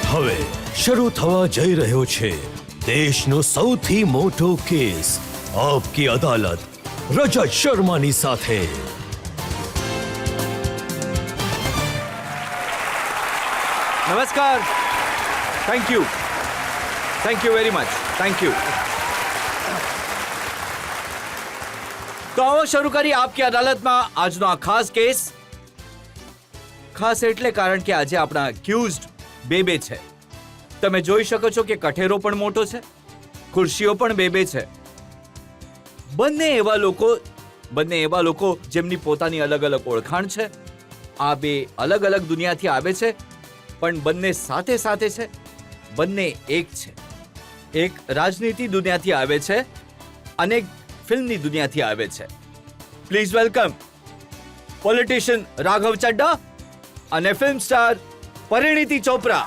હવે શરૂ થવા જઈ રહ્યો છે દેશનો સૌથી મોટો કેસ આપકી અદાલત રજત શર્માની સાથે. નમસ્કાર. Thank you very much. Thank you. તો આવો શરૂ કરી આપકી અદાલતમાં આજનો આ ખાસ કેસ. ખાસ એટલે કારણ કે આજે આપણા એક્યુઝડ બે છે. તમે જોઈ શકો છો કે કઠેરો પણ મોટો છે, ખુરશીઓ પણ બે છે. બંને એવા લોકો જેમની પોતાની અલગ અલગ ઓળખાણ છે. આ બે અલગ અલગ દુનિયાથી આવે છે પણ બંને સાથે છે. બંને એક છે. એક રાજનીતિ દુનિયાથી આવે છે અને ફિલ્મની દુનિયાથી આવે છે. પ્લીઝ વેલકમ પોલિટિશિયન રાઘવ ચડ્ડા અને ફિલ્મ સ્ટાર પરિણીતિ ચોપરા.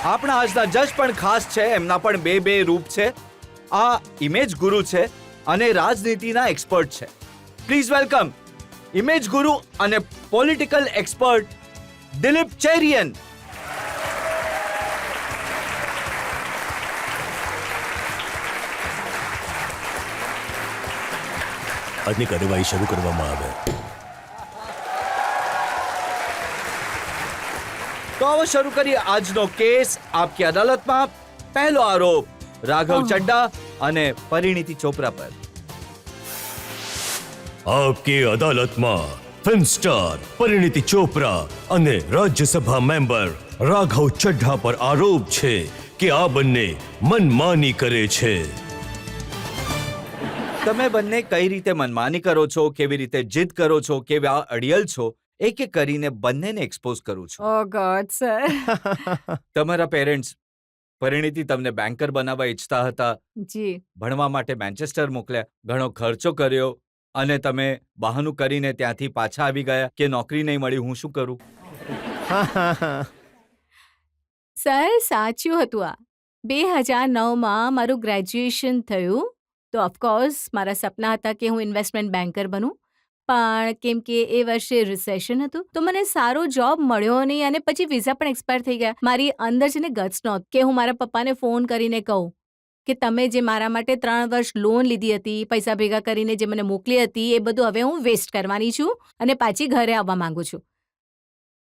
આપણા આજના જજ પણ ખાસ છે. એમના પણ બે રૂપ છે. આ ઇમેજ ગુરુ છે અને રાજનીતિના એક્સપર્ટ છે. પ્લીઝ વેલકમ ઇમેજ ગુરુ અને પોલિટિકલ એક્સપર્ટ દિલીપ ચેરિયન. આજની કાર્યવાહી શરૂ કરવામાં આવે. તો આવો શરૂ કરીએ આજનો કેસ આપકી અદાલતમાં. પહેલો આરોપ રાઘવ ચડ્ડા અને પરિણીતિ ચોપરા પર. આપકી અદાલતમાં ફિલ્મ સ્ટાર પરિણીતિ ચોપરા અને રાજ્યસભા મેમ્બર રાઘવ ચડ્ઢા પર આરોપ છે કે આ બંને મનમાની કરે છે. તમે બંને કઈ રીતે મનમાની કરો છો, કેવી રીતે જીદ કરો છો, કેવા અડિયલ છો, એક એક કરીને બંનેને એક્સપોઝ કરું છું. ઓ ગોડ સર. તમારા પેરેન્ટ્સ પરિણીતિ તમને બેન્કર બનાવવા ઈચ્છતા હતા. જી. ભણવા માટે મેન્ચેસ્ટર મોકલ્યા, ઘણો ખર્ચો કર્યો અને તમે બહાનું કરીને ત્યાંથી પાછા આવી ગયા કે નોકરી નહીં મળી, હું શું કરું? સર સાચું હતું આ. 2009માં મારું ગ્રેજ્યુએશન થયું તો ઓફકોર્સ મારા સપના હતા કે હું ઇન્વેસ્ટમેન્ટ બેન્કર બનું. પણ કેમ કે એ વર્ષે રિસેશન હતું તો મને સારો જોબ મળ્યો નહીં અને પછી વિઝા પણ એક્સપાયર થઈ ગયા. મારી અંદર છે ને ગટ્સ નહોતું કે હું મારા પપ્પાને ફોન કરીને કહું કે તમે જે મારા માટે 3 વર્ષ લોન લીધી હતી, પૈસા ભેગા કરીને જે મને મોકલી હતી, એ બધું હવે હું વેસ્ટ કરવાની છું અને પાછી ઘરે આવવા માંગુ છું.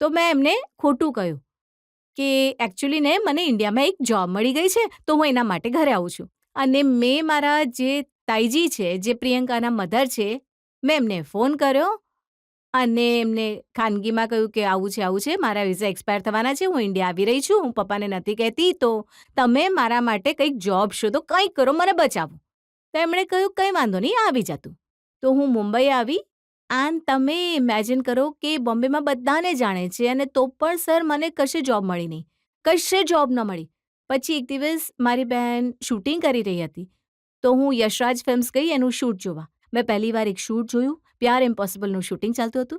તો મેં એમને ખોટું કહ્યું કે એકચ્યુઅલી ને મને ઇન્ડિયામાં એક જોબ મળી ગઈ છે તો હું એના માટે ઘરે આવું છું. અને મેં મારા જે તાઈજી છે, જે પ્રિયંકાના મધર છે, મેં એમને ફોન કર્યો અને એમને ખાનગીમાં કહ્યું કે આવું છે, મારા વિઝા એક્સપાયર થવાના છે, હું ઇન્ડિયા આવી રહી છું, હું પપ્પાને નથી કહેતી, તો તમે મારા માટે કંઈક જોબ શોધો, કંઈક કરો, મને બચાવો. તો એમણે કહ્યું કંઈ વાંધો નહીં, આવી જતું. તો હું મુંબઈ આવી એન્ડ તમે ઇમેજિન કરો કે બોમ્બેમાં બધાને જાણે છે અને તો પણ સર મને કશે જોબ મળી નહીં, કશે જોબ ન મળી. પછી એક દિવસ મારી બહેન શૂટિંગ કરી રહી હતી તો હું યશરાજ ફિલ્મ્સ ગઈ એનું શૂટ જોવા. મેં પહેલી વાર એક શૂટ જોયું, પ્યાર ઇમ્પોસિબલનું શૂટિંગ ચાલતું હતું.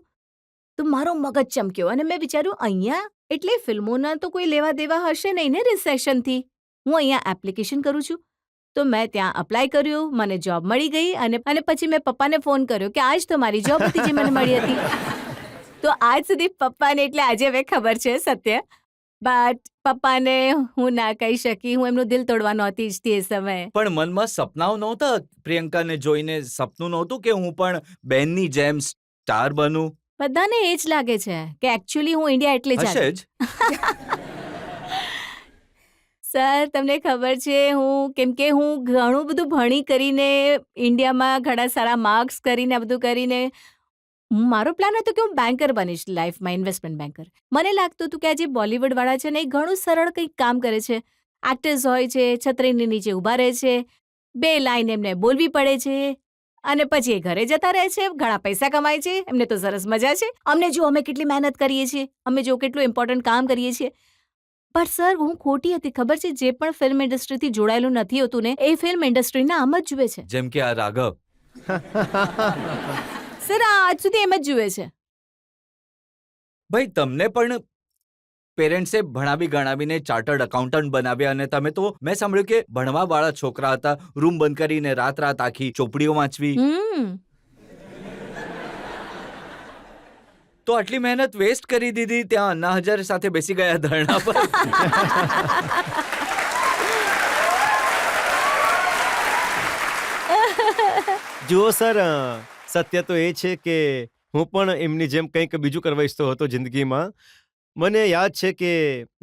તો મારો મગજ ચમક્યો અને મેં વિચાર્યું અહીંયા એટલે ફિલ્મોના તો કોઈ લેવા દેવા હશે નહીં ને રિસેશનથી. હું અહીંયા એપ્લિકેશન કરું છું. તો મેં ત્યાં અપ્લાય કર્યું, મને જોબ મળી ગઈ અને પછી મેં પપ્પાને ફોન કર્યો કે આજ તો મારી જોબ હતી જે મને મળી હતી. તો આજ સુધી પપ્પાને એટલે આજે હવે ખબર છે સત્ય. બટ પપ્પાને હું ના કહી શકી, હું એમનું દિલ તોડવા નહોતી ઈચ્છતી એ સમયે. પણ મનમાં સપનાઓ નહોતા પ્રિયંકાને જોઈને? સપનું નહોતું કે હું પણ બેનની જેમ સ્ટાર બનું? બધાને એ જ લાગે છે કે એકચ્યુઅલી હું ઇન્ડિયા એટલે જ હશે આવી. જ. સર તમને ખબર છે કેમ કે હું ઘણું બધું ભણી કરીને ઇન્ડિયામાં ઘણા સારા માર્ક્સ કરીને આ બધું કરીને મારો પ્લાન હતો કે હું બેન્કર બનીશ લાઈફમાં, ઇન્વેસ્ટમેન્ટ બેન્કર. મને લાગતું હતું કે આ જે બોલિવૂડવાળા છે ને એ ઘણું સરળ કંઈક કામ કરે છે. એક્ટર્સ હોય છે, છત્રીની નીચે ઊભા રહે છે, 2 લાઈન એમને બોલવી પડે છે અને પછી એ ઘરે જતા રહે છે, ઘણા પૈસા કમાય છે, એમને તો સરસ મજા છે. અમને જો અમે કેટલી મહેનત કરીએ છીએ, અમે જો કેટલું ઇમ્પોર્ટન્ટ કામ કરીએ છીએ. બટ સર હું ખોટી હતી, ખબર છે? જે પણ ફિલ્મ ઇન્ડસ્ટ્રીથી જોડાયેલું નથી હોતું ને એ ફિલ્મ ઇન્ડસ્ટ્રીને આમ જ જુએ છે. જેમ કે આ રાઘવ. સર આ આજ સુધી એમ જ જુએ છે. ભાઈ તમને પણ પેરેન્ટ્સે ભણાવી ગણાવીને ચાર્ટર્ડ એકાઉન્ટન્ટ બનાવ્યા અને તમે તો મેં સાંભળ્યું કે ભણવાવાળા છોકરા હતા, રૂમ બંધ કરીને રાત આખી ચોપડીઓ વાંચવી. તો આટલી મહેનત વેસ્ટ કરી દીધી, ત્યાં અન્ના હજારે સાથે બેસી ગયા ધરણા પર. જુઓ સર, સત્ય તો એ છે કે હું પણ એમની જેમ કંઈક બીજું કરવા ઈચ્છતો હતો જિંદગીમાં. મને યાદ છે કે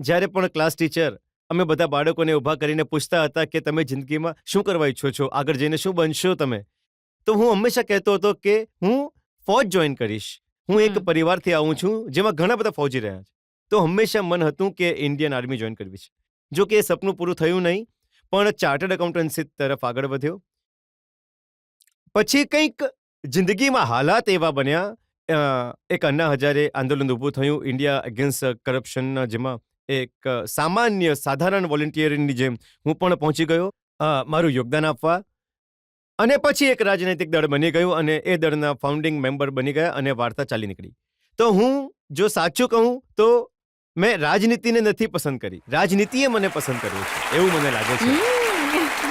જ્યારે પણ ક્લાસ ટીચર અમે બધા બાળકોને ઊભા કરીને પૂછતા હતા કે તમે જિંદગીમાં શું કરવા ઈચ્છો છો, આગળ જઈને શું બનશો તમે, તો હું હંમેશા કહેતો હતો કે હું ફૌજ જોઈન કરીશ. હું એક પરિવારથી આવું છું જેમાં ઘણા બધા ફૌજી રહ્યા છે, તો હંમેશા મન હતું કે ઇન્ડિયન આર્મી જોઈન કરવી છે. જો કે એ સપનું પૂરું થયું નહીં, પણ ચાર્ટર્ડ એકાઉન્ટન્સી તરફ આગળ વધ્યો. પછી કંઈક જિંદગીમાં હાલાત એવા બન્યા, એક અન્ના હજારે આંદોલન ઊભું થયું ઇન્ડિયા અગેન્સ્ટ કરપ્શનના, જેમાં એક સામાન્ય સાધારણ વોલેન્ટિયરની જેમ હું પણ પહોંચી ગયો મારું યોગદાન આપવા. અને પછી એક રાજનૈતિક દળ બની ગયું અને એ દળના ફાઉન્ડિંગ મેમ્બર બની ગયા અને વાર્તા ચાલી નીકળી. તો હું જો સાચું કહું તો મેં રાજનીતિને નથી પસંદ કરી, રાજનીતિએ મને પસંદ કર્યું છે એવું મને લાગે છે.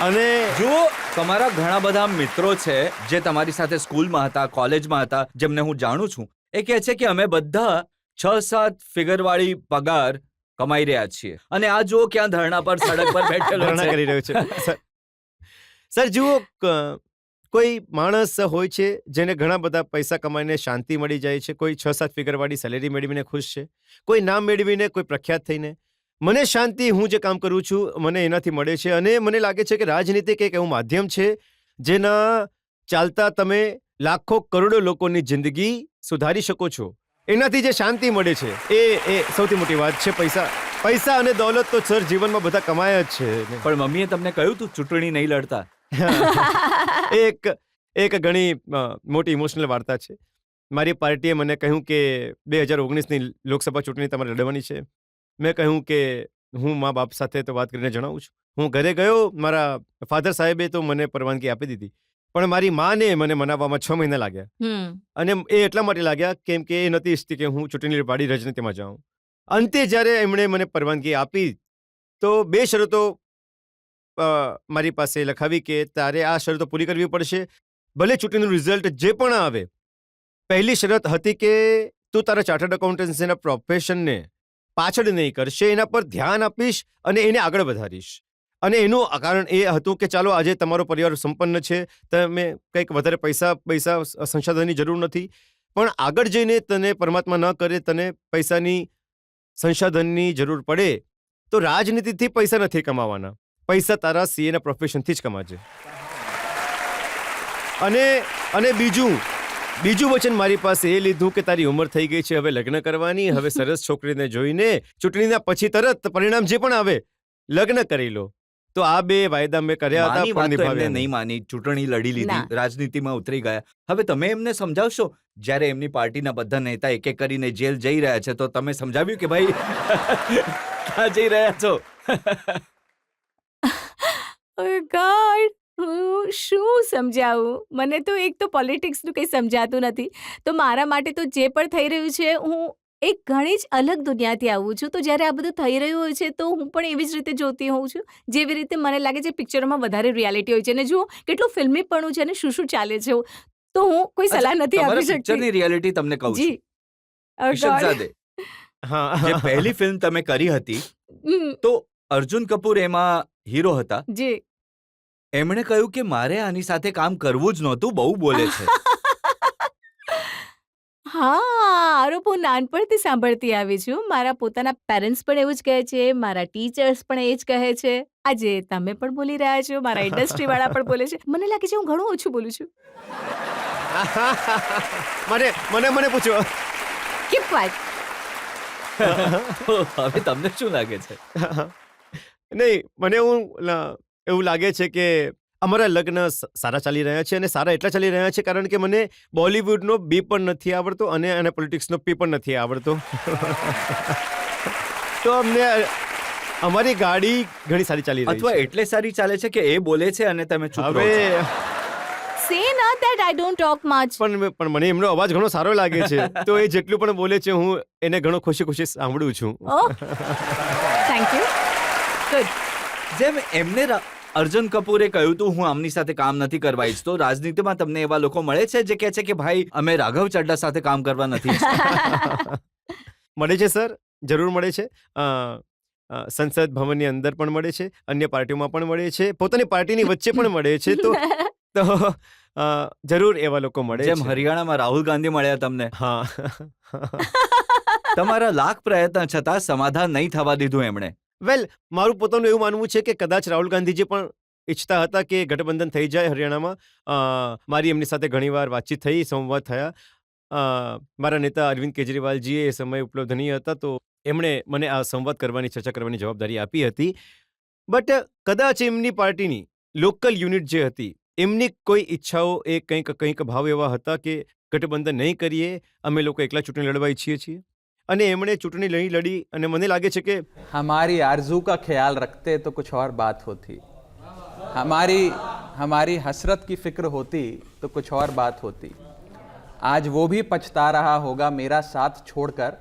અને જુઓ, તમારા ઘણા બધા મિત્રો છે જે તમારી સાથે સ્કૂલમાં હતા, કોલેજમાં હતા, જેમને હું જાણું છું. એ કહે છે કે અમે બધા 6-7 ફિગરવાળી પગાર કમાઈ રહ્યા છીએ અને આ જુઓ ક્યાં ધરણા પર સડક પર બેઠેલો ધરણા છે. કરી રહ્યો છે. સર જુઓ, કોઈ માણસ હોય છે જેને ઘણા બધા પૈસા કમાઈને શાંતિ મળી જાય છે, કોઈ 6-7 ફિગરવાળી સેલેરી મેળવીને ખુશ છે, કોઈ નામ મેળવીને, કોઈ પ્રખ્યાત થઈને. મને શાંતિ, હું જે કામ કરું છું મને એનાથી મળે છે. અને મને લાગે છે કે રાજનીતિ એક એવું માધ્યમ છે જેના ચાલતા તમે લાખો કરોડો લોકોની જિંદગી સુધારી શકો છો. એનાથી જે શાંતિ મળે છે એ સૌથી મોટી વાત છે. પૈસા અને દોલત તો સર જીવનમાં બધા કમાયા જ છે. પણ મમ્મીએ તમને કહ્યું તું ચૂંટણી નહીં લડતા? એક ઘણી મોટી ઇમોશનલ વાર્તા છે. મારી પાર્ટીએ મને કહ્યું કે 2019ની લોકસભા ચૂંટણી તમારે લડવાની છે. મેં કહ્યું કે હું મા બાપ સાથે તો વાત કરીને જણાવું છું. હું ઘરે ગયો, મારા ફાધર સાહેબે તો મને પરવાનગી આપી દીધી, પણ મારી માને મને મનાવવામાં 6 મહિના લાગ્યા. અને એ એટલા માટે લાગ્યા કેમ કે એ નથી ઈચ્છતી કે હું ચૂંટણી લડવાની રાજનીતિમાં જાઉં. અંતે જ્યારે એમણે મને પરવાનગી આપી તો 2 શરતો મારી પાસે લખાવી કે તારે આ શરતો પૂરી કરવી પડશે, ભલે ચૂંટણીનું રિઝલ્ટ જે પણ આવે. પહેલી શરત હતી કે તું તારા ચાર્ટર્ડ એકાઉન્ટન્સીના પ્રોફેશનને પાછળ નહીં કરશે, એના પર ધ્યાન આપીશ અને એને આગળ વધારીશ. અને એનું કારણ એ હતું કે ચાલો આજે તમારો પરિવાર સંપન્ન છે, તમે કંઈક વધારે પૈસા સંસાધનની જરૂર નથી, પણ આગળ જઈને તને પરમાત્મા ન કરે તને પૈસાની સંસાધનની જરૂર પડે તો રાજનીતિથી પૈસા નથી કમાવાના, પૈસા તારા સીએના પ્રોફેશનથી જ કમાજે. અને બીજું વચન મારી પાસે એ લીધું કે તારી ઉંમર થઈ ગઈ છે, હવે લગ્ન કરવાની, હવે સરસ છોકરીને જોઈને ચૂંટણીના પછી તરત પરિણામ જે પણ આવે લગ્ન કરી લો. તો આ 2 વાયદા મેં કર્યા હતા, પણ નિભાવ્યા નહીં માની. ચૂંટણી લડી લીધી, રાજનીતિમાં ઉતરી ગયા. હવે તમે એમને સમજાવશો, જ્યારે એમની પાર્ટીના બધા નેતા એક એક કરીને જેલ જઈ રહ્યા છે તો તમે સમજાવ્યું કે ભાઈ ક્યાં જઈ રહ્યા છો? Oh God, હું શું સમજાવું? મને તો એક તો પોલિટિક્સનું કંઈ સમજાતું નથી, તો મારા માટે તો જે પણ થઈ રહ્યું છે, હું એક ઘણી જ અલગ દુનિયાથી આવું છું. તો જ્યારે આ બધું થઈ રહ્યું હોય છે તો હું પણ એવી જ રીતે જોતી હોઉં છું, જેવી રીતે મને લાગે છે પિક્ચરોમાં વધારે રિયાલિટી હોય છે. અને જુઓ કેટલું ફિલ્મી પણ છે અને શું ચાલે છે, તો હું કોઈ સલાહ નથી આપી શકતી. પિક્ચરની રિયાલિટી તમને કહું છું. Oh God. ઈશમઝાદે, જે પહેલી ફિલ્મ તમે કરી હતી તો અર્જુન કપૂર એમાં હીરો હતા. જી. એમણે કહ્યું કે મારે આની સાથે કામ કરવું જ નહોતું, બહુ બોલે છે. હા, આરોપ હું નાનપણથી સાંભળતી આવી છું. મારા પોતાના પેરેન્ટ્સ પણ એવું જ કહે છે, મારા ટીચર્સ પણ એ જ કહે છે. આજે તમે પણ બોલી રહ્યા છો, મારા ઇન્ડસ્ટ્રી વાળા પણ બોલે છે. મને લાગે છે હું ઘણું ઓછું બોલું છું. મને પૂછો. Keep quiet. હવે તમને શું લાગે છે? નહીં, મને એવું લાગે છે કે અમારા લગ્ન સારા ચાલી રહ્યા છે, અને સારા એટલા ચાલી રહ્યા છે કારણ કે મને બોલિવૂડનો બી પણ નથી આવડતો અને પોલિટિક્સનો પી પણ નથી આવડતો. તો અમને અમારી ગાડી ઘણી સારી ચાલી રહી છે. અથવા એટલે સારી ચાલે છે કે એ બોલે છે અને તમે ચૂપ રહો છો. Say ના note that I don't talk much. પણ મને એમનો અવાજ ઘણો સારો લાગે છે તો એ જેટલું પણ બોલે છે હું એને ઘણો ખુશી ખુશી સાંભળું છું. ઓહ, થેન્ક યુ. ગુડ. જેમ એમને અર્જુન કપૂરે કહ્યું હતું હું આમની સાથે કામ નથી કરવા ઈચ્છતો, રાજનીતિમાં તમને એવા લોકો મળે છે જે કહે છે કે ભાઈ અમે રાઘવ ચડ્ડા સાથે કામ કરવા નથી ઈચ્છતા? મળે છે સર, જરૂર મળે છે. સંસદ ભવનની અંદર પણ મળે છે, અન્ય પાર્ટીઓમાં પણ મળે છે, પોતાની પાર્ટીની વચ્ચે પણ મળે છે. તો જરૂર એવા લોકો મળે છે. જેમ હરિયાણામાં રાહુલ ગાંધી મળ્યા તમને. હા. તમારા લાખ પ્રયત્ન છતાં સમાધાન નહીં થવા દીધું એમણે. વેલ, મારું પોતાનું એવું માનવું છે કે કદાચ રાહુલ ગાંધીજી પણ ઈચ્છતા હતા કે ગઠબંધન થઈ જાય હરિયાણામાં. મારી એમની સાથે ઘણીવાર વાતચીત થઈ, સંવાદ થયા. મારા નેતા અરવિંદ કેજરીવાલજીએ એ સમયે ઉપલબ્ધ નહીં હતા તો એમણે મને આ સંવાદ કરવાની, ચર્ચા કરવાની જવાબદારી આપી હતી. બટ કદાચ એમની પાર્ટીની લોકલ યુનિટ જે હતી એમની કોઈ ઈચ્છાઓ એ કંઈક ભાવ એવા હતા કે ગઠબંધન નહીં કરીએ, અમે લોકો એકલા ચૂંટણી લડવા ઈચ્છીએ છીએ. અને એમણે ચૂંટણી નહીં લડી અને મને લાગે છે કે हमारी आरजू का ख्याल रखते तो कुछ और बात होती, हमारी हसरत की फिक्र होती तो कुछ और बात होती. आज वो भी पछता रहा होगा मेरा साथ छोड़कर,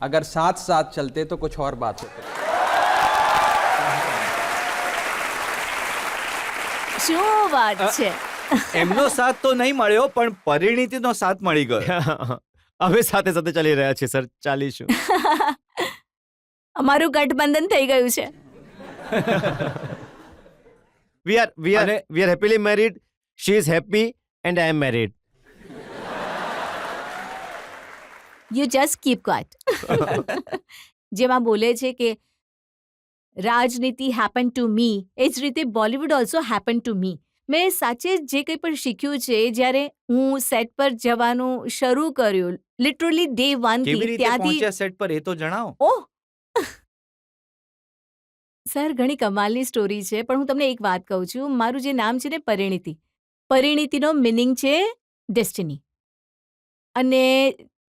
अगर साथ साथ चलते तो कुछ और बात होती. શું વાત છે. એમનો સાથ તો નહીં મળ્યો પણ પરિણીતિનો સાથ મળી ગયો. હવે સાથે સાથે ચાલી રહ્યા છે સર, ચાલીશું. અમારું ગઠબંધન થઈ ગયું છે. we are happily married. She is happy and I am married. You just keep quite. જેમાં બોલે છે કે રાજનીતિ હેપન ટુ મી, એ જ રીતે Bollywood also happen to me. મેં સાચે જે કંઈ પણ શીખ્યું છે જ્યારે હું સેટ પર જવાનું શરૂ કર્યું, લિટરલી ડે 1 કેવી થી રીતે ત્યાંથી. પહોંચ્યા સેટ પર એ તો જણાવો. ઓહ સર, ઘણી કમાલની સ્ટોરી છે પણ હું તમને એક વાત કહું છું. મારું જે નામ છે ને પરિણીતિ, પરિણીતિનો મિનિંગ છે ડેસ્ટિની. અને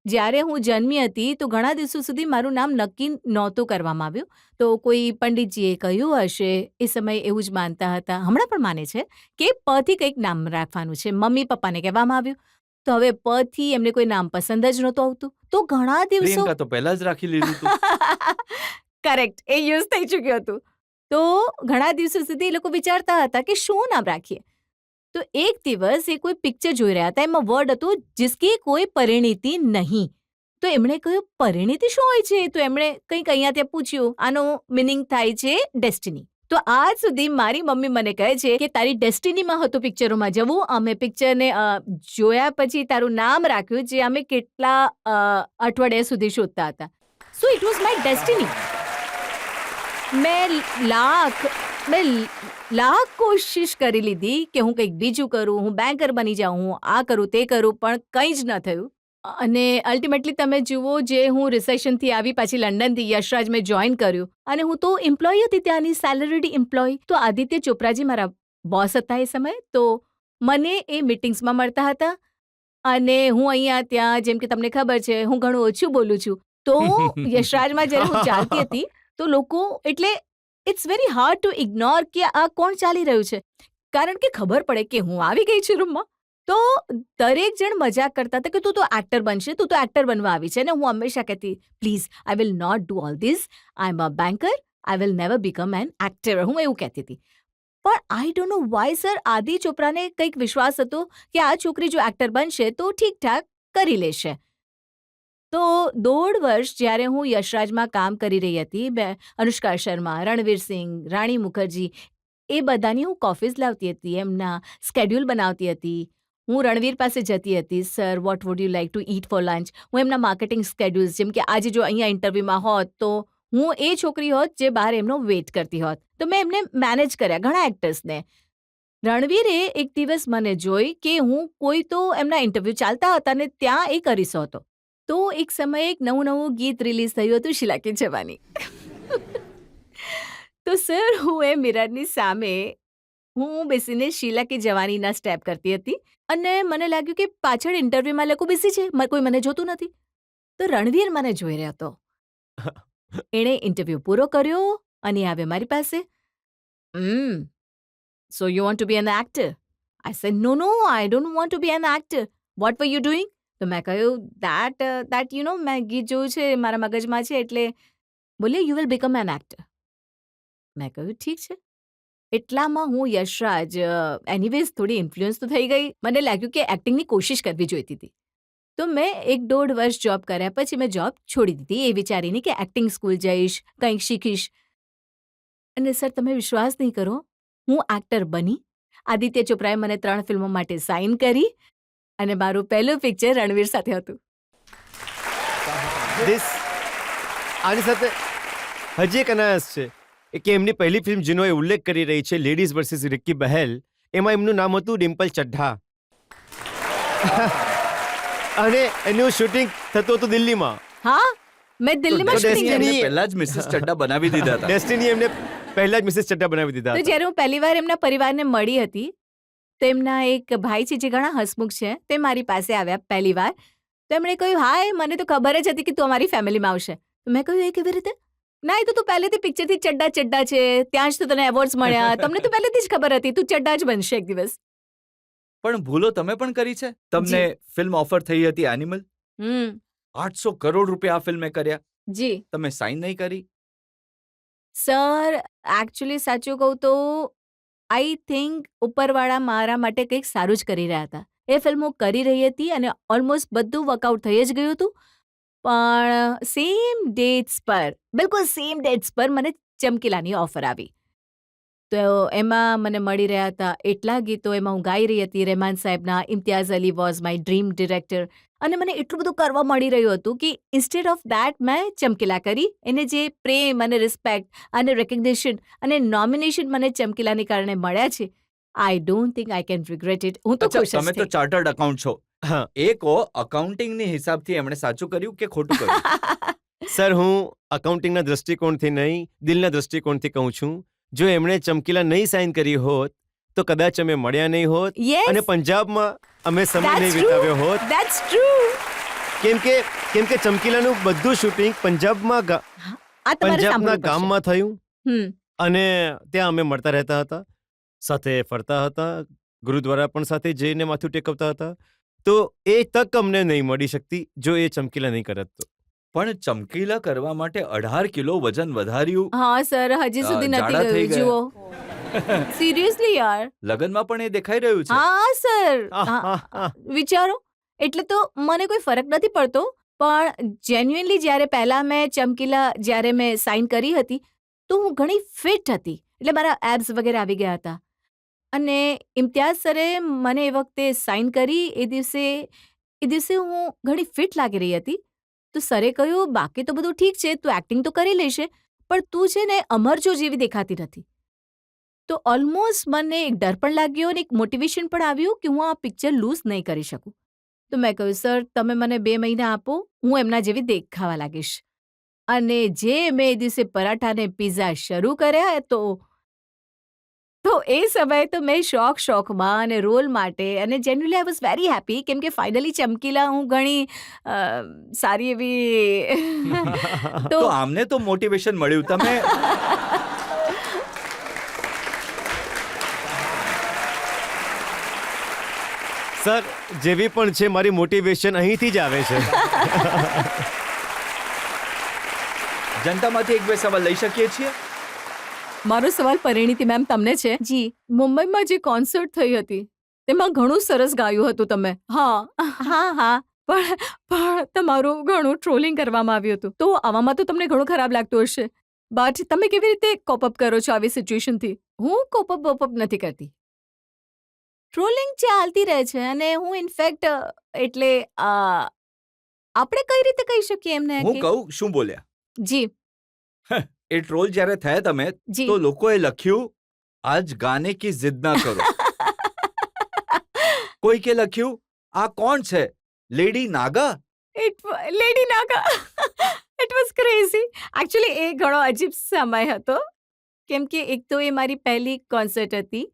જ્યારે હું જન્મી હતી તો ઘણા દિવસો સુધી મારું નામ નક્કી નહોતું કરવામાં આવ્યું. તો કોઈ પંડિતજીએ કહ્યું હશે, એ સમયે એવું જ માનતા હતા, હમણાં પણ માને છે કે પથી કંઈક નામ રાખવાનું છે. મમ્મી પપ્પાને કહેવામાં આવ્યું તો હવે પથી એમને કોઈ નામ પસંદ જ નહોતું આવતું. તો ઘણા દિવસો પ્રિયંકા તો પહેલા જ રાખી લીધું હતું. કરેક્ટ, એ યુઝ થઈ ચૂક્યું હતું. તો ઘણા દિવસો સુધી એ લોકો વિચારતા હતા કે શું નામ રાખીએ. તો એક દિવસ એ કોઈ પિક્ચર જોઈ રહ્યા હતા, એમાં વર્ડ હતો જિસકી કોઈ પરિણીતિ નહીં. તો એમણે કહ્યું પરિણીતિ શું હોય છે? તો એમણે કંઈક અહીંયા ત્યાં પૂછ્યું, આનો મિનિંગ થાય છે ડેસ્ટિની. તો આજ સુધી મારી મમ્મી મને કહે છે કે તારી ડેસ્ટિનીમાં હતું પિક્ચરોમાં જવું. અમે પિક્ચરને જોયા પછી તારું નામ રાખ્યું, જે અમે કેટલા અઠવાડિયા સુધી શોધતા હતા. So it was my destiny. મેં લાખ કોશિશ કરી લીધી કે હું કંઈક બીજું કરું, હું બેન્કર બની જાઉં, હું આ કરું તે કરું, પણ કંઈ જ ન થયું. અને અલ્ટિમેટલી તમે જુઓ, જે હું રિસેશનથી આવી પાછી લંડનથી યશરાજ મેં જોઈન કર્યું અને હું તો એમ્પ્લોય હતી ત્યાંની, સેલરીડ એમ્પ્લોય. તો આદિત્ય ચોપરાજી મારા બોસ હતા એ સમયે. તો મને એ મિટિંગ્સમાં મળતા હતા અને હું અહીંયા ત્યાં, જેમ કે તમને ખબર છે હું ઘણું ઓછું બોલું છું, તો યશરાજમાં જ્યારે હું ચાલતી હતી તો લોકો, એટલે it's very hard to ignore કે આ કોણ ચાલી રહ્યું છે, કારણ કે ખબર પડે કે હું આવી ગઈ છું રૂમમાં. તો દરેક જણ મજાક કરતા હતા કે તું તો એક્ટર બનશે, તું તો એક્ટર બનવા આવી છે. અને હું હંમેશા કહેતી, please I will not do all this, I am a banker, I will never become an actor. હું એવું કહેતી હતી. પણ I don't know why sir, Adi ચોપરાને કંઈક વિશ્વાસ હતો કે આ છોકરી જો એક્ટર બનશે તો ઠીકઠાક કરી લેશે. તો 1.5 વર્ષ જ્યારે હું યશરાજમાં કામ કરી રહી હતી, અનુષ્કા શર્મા, રણવીર સિંહ, રાણી મુખર્જી, એ બધાની હું કોફીઝ લાવતી હતી, એમના સ્કેડ્યુલ બનાવતી હતી. હું રણવીર પાસે જતી હતી, sir what would you like to eat for lunch. હું એમના માર્કેટિંગ સ્કેડ્યુલ્સ, જેમ કે આજે જો અહીંયા ઇન્ટરવ્યૂમાં હોત તો હું એ છોકરી હોત જે બહાર એમનો વેઇટ કરતી હોત. તો મેં એમને મેનેજ કર્યા, ઘણા એક્ટર્સને. રણવીરે એક દિવસ મને જોઈ કે હું કોઈ તો એમના ઇન્ટરવ્યૂ ચાલતા હતા ને ત્યાં એક અરીસો હતો. તો એક સમયે એક નવું ગીત રિલીઝ થયું હતું, શીલા કી જવાની. તો સર હું એ મિરરની સામે હું બેસીને શીલા કી જવાનીના સ્ટેપ કરતી હતી અને મને લાગ્યું કે પાછળ ઇન્ટરવ્યુમાં લોકો બેસી છે, કોઈ મને જોતું નથી. તો રણવીર મને જોઈ રહ્યો હતો. એણે ઇન્ટરવ્યુ પૂરો કર્યો અને આવે મારી પાસે. So you want to be an actor? I said no I don't want to be an actor. What were you doing? તો મેં કહ્યું દેટ મેં ગીત જોયું છે મારા મગજમાં છે એટલે બોલે you will become an actor. મેં કહ્યું ઠીક છે. એટલામાં હું યશરાજ એનીવેઝ થોડી ઇન્ફ્લુઅન્સ તો થઈ ગઈ. મને લાગ્યું કે એક્ટિંગની કોશિશ કરવી જોઈતી હતી. તો મેં 1.5 વર્ષ જોબ કર્યા પછી મેં જોબ છોડી દીધી એ વિચારીને કે એક્ટિંગ સ્કૂલ જઈશ, કંઈક શીખીશ. અને સર તમે વિશ્વાસ નહીં કરો, હું એક્ટર બની. આદિત્ય ચોપરાએ મને 3 ફિલ્મો માટે સાઇન કરી અને મારું પહેલું પિક્ચર રણવીર સાથે હતું. This આની સાથે હજી એક અનાયાસ છે કે એમની પહેલી ફિલ્મ જેનો એ ઉલ્લેખ કરી રહી છે લેડીઝ વર્સિસ રિક્કી બહેલ, એમાં એમનું નામ હતું ડિમ્પલ ચઢ્ઢા. અને એનું શૂટિંગ થતું હતું દિલ્હીમાં. હા, મેં દિલ્હીમાં તો શૂટિંગ Destiny- કરી. પહેલા જ મિસિસ ચડ્ડા બનાવી દીધા હતા. ડેસ્ટિની એમને પહેલા જ મિસિસ ચઢ્ઢા બનાવી દીધા તો હતા. જ્યારે હું પહેલીવાર એમના પરિવારને મળી હતી તો એમના એક ભાઈ છે જે ઘણા હસમુખ છે, તે મારી પાસે આવ્યા પહેલીવાર. તો એમણે કહ્યું હાય, મને તો ખબર જ હતી કે તું અમારી ફેમિલીમાં આવશે. તો મેં કહ્યું એ કેવી રીતે? ના, એ તો તું પહેલેથી પિક્ચરથી ચડ્ડા છે, ત્યાં જ તો તને એવોર્ડ્સ મળ્યા, તમને તો પહેલેથી જ ખબર હતી તું ચડ્ડા જ બનશે એક દિવસ. પણ ભૂલો તમે પણ કરી છે. તમને ફિલ્મ ઓફર થઈ હતી એનિમલ. હમ 800 કરોડ રૂપિયા આ ફિલ્મે કર્યા. જી તમે સાઇન નહીં કરી. સર, એકચ્યુઅલી સાચું કહું તો આઈ થિંક ઉપરવાળા મારા માટે કંઈક સારું જ કરી રહ્યા હતા. એ ફિલ્મ હું કરી રહી હતી અને ઓલમોસ્ટ બધું વર્કઆઉટ થઈ જ ગયું હતું. પણ સેમ ડેટ્સ પર, બિલકુલ સેમ ડેટ્સ પર મને ચમકીલાની ઓફર આવી. તો એમાં મને મળી રહ્યા હતા એટલા ગીતો, એમાં હું ગાઈ રહી હતી રહેમાન સાહેબના. Imtiaz Ali was my dream director. અને મને એટલું બધું કરવા મળી રહ્યું હતું કે ઇન્સ્ટેડ ઓફ દેટ મેં ચમકીલા કરી. એને જે પ્રેમ અને રિસ્પેક્ટ અને રેકગ્નિશન અને નોમિનેશન મને ચમકીલાને કારણે મળ્યા છે, I don't think I can regret it. હું તો અચ્છા, ખુશ જ તમે તો થઈ. ચાર્ટર્ડ અકાઉન્ટ છો. હા એ કહો, અકાઉન્ટિંગની હિસાબથી એમણે સાચું કર્યું કે ખોટું કર્યું? સર, હું અકાઉન્ટિંગના દ્રષ્ટિકોણથી નહીં, દિલના દ્રષ્ટિકોણથી કહું છું. જો એમણે ચમકીલા નહીં સાઇન કરી હોત તો કદાચ અમે મળ્યા નહીં હોત Yes, અને પંજાબમાં અમે સમય that's નહીં true. વિતાવ્યો હોત. That's true. કેમ કે ચમકીલાનું બધું શૂટિંગ પંજાબમાં આ તમારે પંજાબના સાંભળવું પડશે. ગામમાં થયું હમ અને ત્યાં અમે મળતા રહેતા હતા, સાથે ફરતા હતા, ગુરુદ્વારા પણ સાથે જઈને માથું ટેકવતા હતા. તો એ તક અમને નહીં મળી શકતી જો એ ચમકીલા નહીં કરત તો. પણ ચમકીલા કરવા માટે 18 કિલો વજન વધાર્યું. હા સર, હજી સુધી નથી જાડા થઈ ગયું. ગયા. જુઓ, સિરિયસલી યાર. લગનમાં પણ એ દેખાઈ રહ્યું છે. હા સર, આહ. વિચારો. એટલે તો મને કોઈ ફરક નથી પડતો, પણ જેન્યુઅનલી જ્યારે પહેલા મેં ચમકીલા જ્યારે મેં સાઇન કરી હતી તો હું ઘણી ફિટ હતી. એટલે મારા એબ્સ વગેરે આવી ગયા હતા. અને ઇમ્તિયાઝ સરે મને એ વખતે સાઇન કરી એ દિવસે હું ઘણી ફિટ લાગી રહી હતી. તો સરે કહ્યું બાકી તો બધું ઠીક છે, તું એક્ટિંગ તો કરી લેશે, પણ તું છે ને અમરજો જેવી દેખાતી નથી. તો ઓલમોસ્ટ મને એક ડર પણ લાગ્યો અને એક મોટિવેશન પણ આવ્યું કે હું આ પિક્ચર લૂઝ નહીં કરી શકું. તો મેં કહ્યું સર, તમે મને 2 મહિના આપો, હું એમના જેવી દેખાવા લાગીશ. અને જે મેં એ દિવસે પરાઠા ને પિઝા શરૂ કર્યા તો એ સમયે તો મેં શોખમાં અને રોલ માટે અને genuinely I was very happy કેમ કે ફાઇનલી ચમકીલા હું ઘણી સારી એવી તો આમને તો મોટિવેશન મળ્યું. તમે સર, જેવી પણ છે મારી મોટિવેશન અહીંથી જ આવે છે. જનતામાંથી 1-2 સવાલ લઈ શકીએ છીએ. મારો સવાલ પરિણીતિ મેમ તમને છે. જી, મુંબઈમાં જે કોન્સર્ટ થઈ હતી તેમાં ઘણું સરસ ગાયું હતું તમે. હા પણ તમારું ઘણું ટ્રોલિંગ કરવામાં આવ્યું હતું. તો આવામાં તો તમને ઘણું ખરાબ લાગતું હશે. બટ તમે કેવી રીતે કોપઅપ કરો છો આવી સિચ્યુએશનથી? હું કોપઅપ નથી કરતી. ટ્રોલિંગ ચાલતી રહે છે અને હું ઇનફેક્ટ એટલે આપણે કઈ રીતે કહી શકીએ એમને હું કહું શું બોલ્યા? જી એ ટ્રોલ જ્યારે થયા તમે જી તો લોકોએ લખ્યું આજ ગાને કી જિદ ના કરો. કોઈ કે લખ્યું આ કોણ છે, lady Naga? Lady Naga. It was crazy. Actually એ ઘણો અજીબ સમય હતો કેમ કે એક તો એ મારી પહેલી કોન્સર્ટ હતી.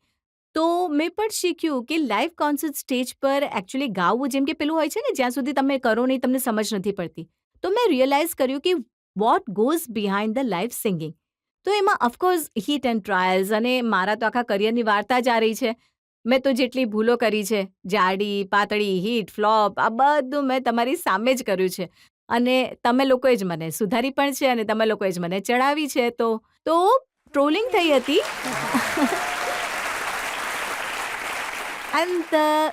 તો મેં પણ શીખ્યું કે લાઈવ કોન્સર્ટ સ્ટેજ પર એકચ્યુઅલી ગાવું જેમ કે પેલું હોય છે ને, જ્યાં સુધી તમે કરો નહીં તમને સમજ નથી પડતી. તો મેં રિયલાઇઝ કર્યું કે what goes behind the live singing. તો એમાં ઓફકોર્સ હિટ એન્ડ ટ્રાયલ્સ અને મારા તો આખા કરિયરની વાર્તા જ આ રહી છે. મેં તો જેટલી ભૂલો કરી છે, જાડી પાતળી હિટ ફ્લોપ, આ બધું મેં તમારી સામે જ કર્યું છે. અને તમે લોકોએ જ મને સુધારી પણ છે અને તમે લોકોએ જ મને ચડાવી છે. તો ટ્રોલિંગ થઈ હતી. And the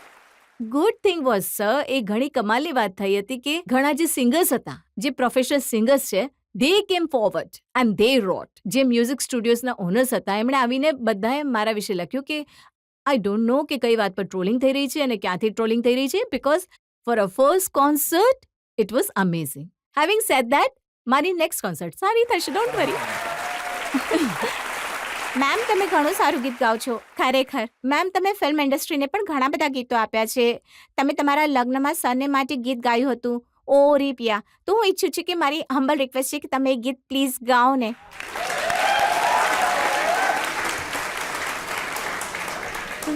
good thing was sir, એ ઘણી કમાલની વાત થઈ હતી કે ઘણા જે સિંગર્સ હતા, જે પ્રોફેશનલ સિંગર્સ છે, ધે કેમ ફોરવર્ડ એન્ડ ધે રોટ. જે મ્યુઝિક સ્ટુડિયોઝના ઓનર્સ હતા, એમણે આવીને બધાએ મારા વિશે લખ્યું કે આઈ ડોન્ટ નો કે કઈ વાત પર ટ્રોલિંગ થઈ રહી છે અને ક્યાંથી ટ્રોલિંગ થઈ રહી છે, because for a first concert it was amazing. Having sad that, મારી નેક્સ્ટ કોન્સર્ટ સારી થશે, ડોન્ટ વરી. મેમ, તમે ઘણું સારું ગીત ગાઓ છો, ખરેખર. મેમ, તમે ફિલ્મ ઇન્ડસ્ટ્રીને પણ ઘણા બધા ગીતો આપ્યા છે. તમે તમારા લગ્નમાં સરને માટે ગીત ગાયું હતું, ઓ રે પિયા. તો હું ઈચ્છું છું કે મારી હમ્બલ રિક્વેસ્ટ છે કે તમે એ ગીત પ્લીઝ ગાઓ ને.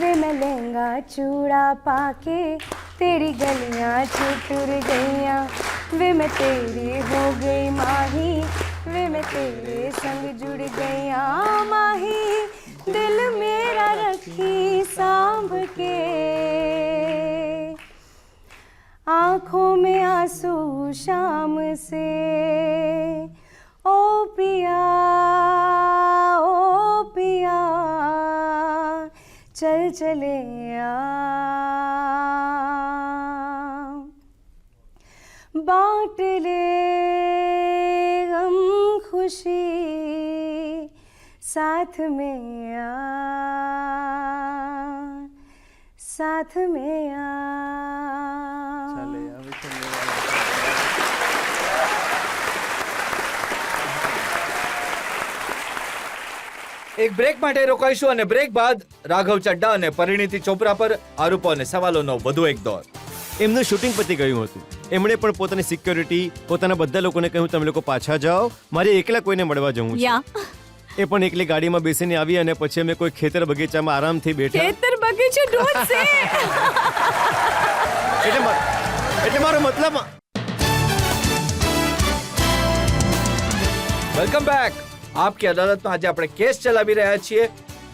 वे मैं लहंगा चूड़ा पाके तेरी गलियां चुटुर गईयां, वे मैं तेरी हो गई माही, वे मैं तेरे संग जुड़ गईयां माही, दिल मेरा रखी सांभ के, आँखों में आंसू शाम से, ओ पिया ओ पिया चल चले आ, बांट ले गम खुशी साथ में आ, साथ में आ. એક બ્રેક માટે રોકાઈશું અને બ્રેક બાદ રાઘવ ચડ્ડા અને પરિણીતિ ચોપરા પર આરોપો અને સવાલોનો વધુ એક દોર. એમનું શૂટિંગ પતી ગયું હતું. એમણે પણ પોતાની સિક્યોરિટી, પોતાના બધા લોકોને કહ્યું તમે લોકો પાછા જાઓ, મારે એકલા કોઈને મળવા જવું છે. યા, એ પણ એકલી ગાડીમાં બેસીને આવી અને પછી અમે કોઈ ખેતર બગીચામાં આરામથી બેઠા. ખેતર બગીચો, ડોન્ટ સે. એટલે મારો મતલબ, વેલકમ બેક. આપકી અદાલતમાં આજે આપણે કેસ ચલાવી રહ્યા છીએ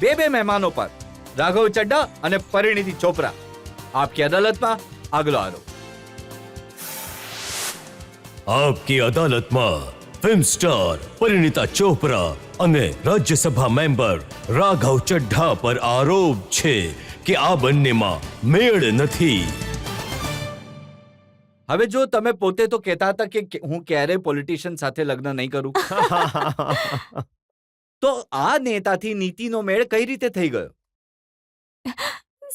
બે મહેમાનો પર, રાઘવ ચડ્ડા અને પરિણીતિ ચોપરા. આપકી અદાલતમાં આગલો આરોપ. આપકી અદાલતમાં ફિલ્મ સ્ટાર પરિણીતા ચોપરા અને રાજ્યસભા મેમ્બર રાઘવ ચડ્ઢા પર આરોપ છે કે આ બંનેમાં મેળ નથી. હવે જો તમે પોતે તો કહેતા હતા કે હું ક્યારેય પોલિટિશિયન સાથે લગ્ન નહીં કરું, તો આ નેતાથી નીતિનો મેળ કઈ રીતે થઈ ગયો?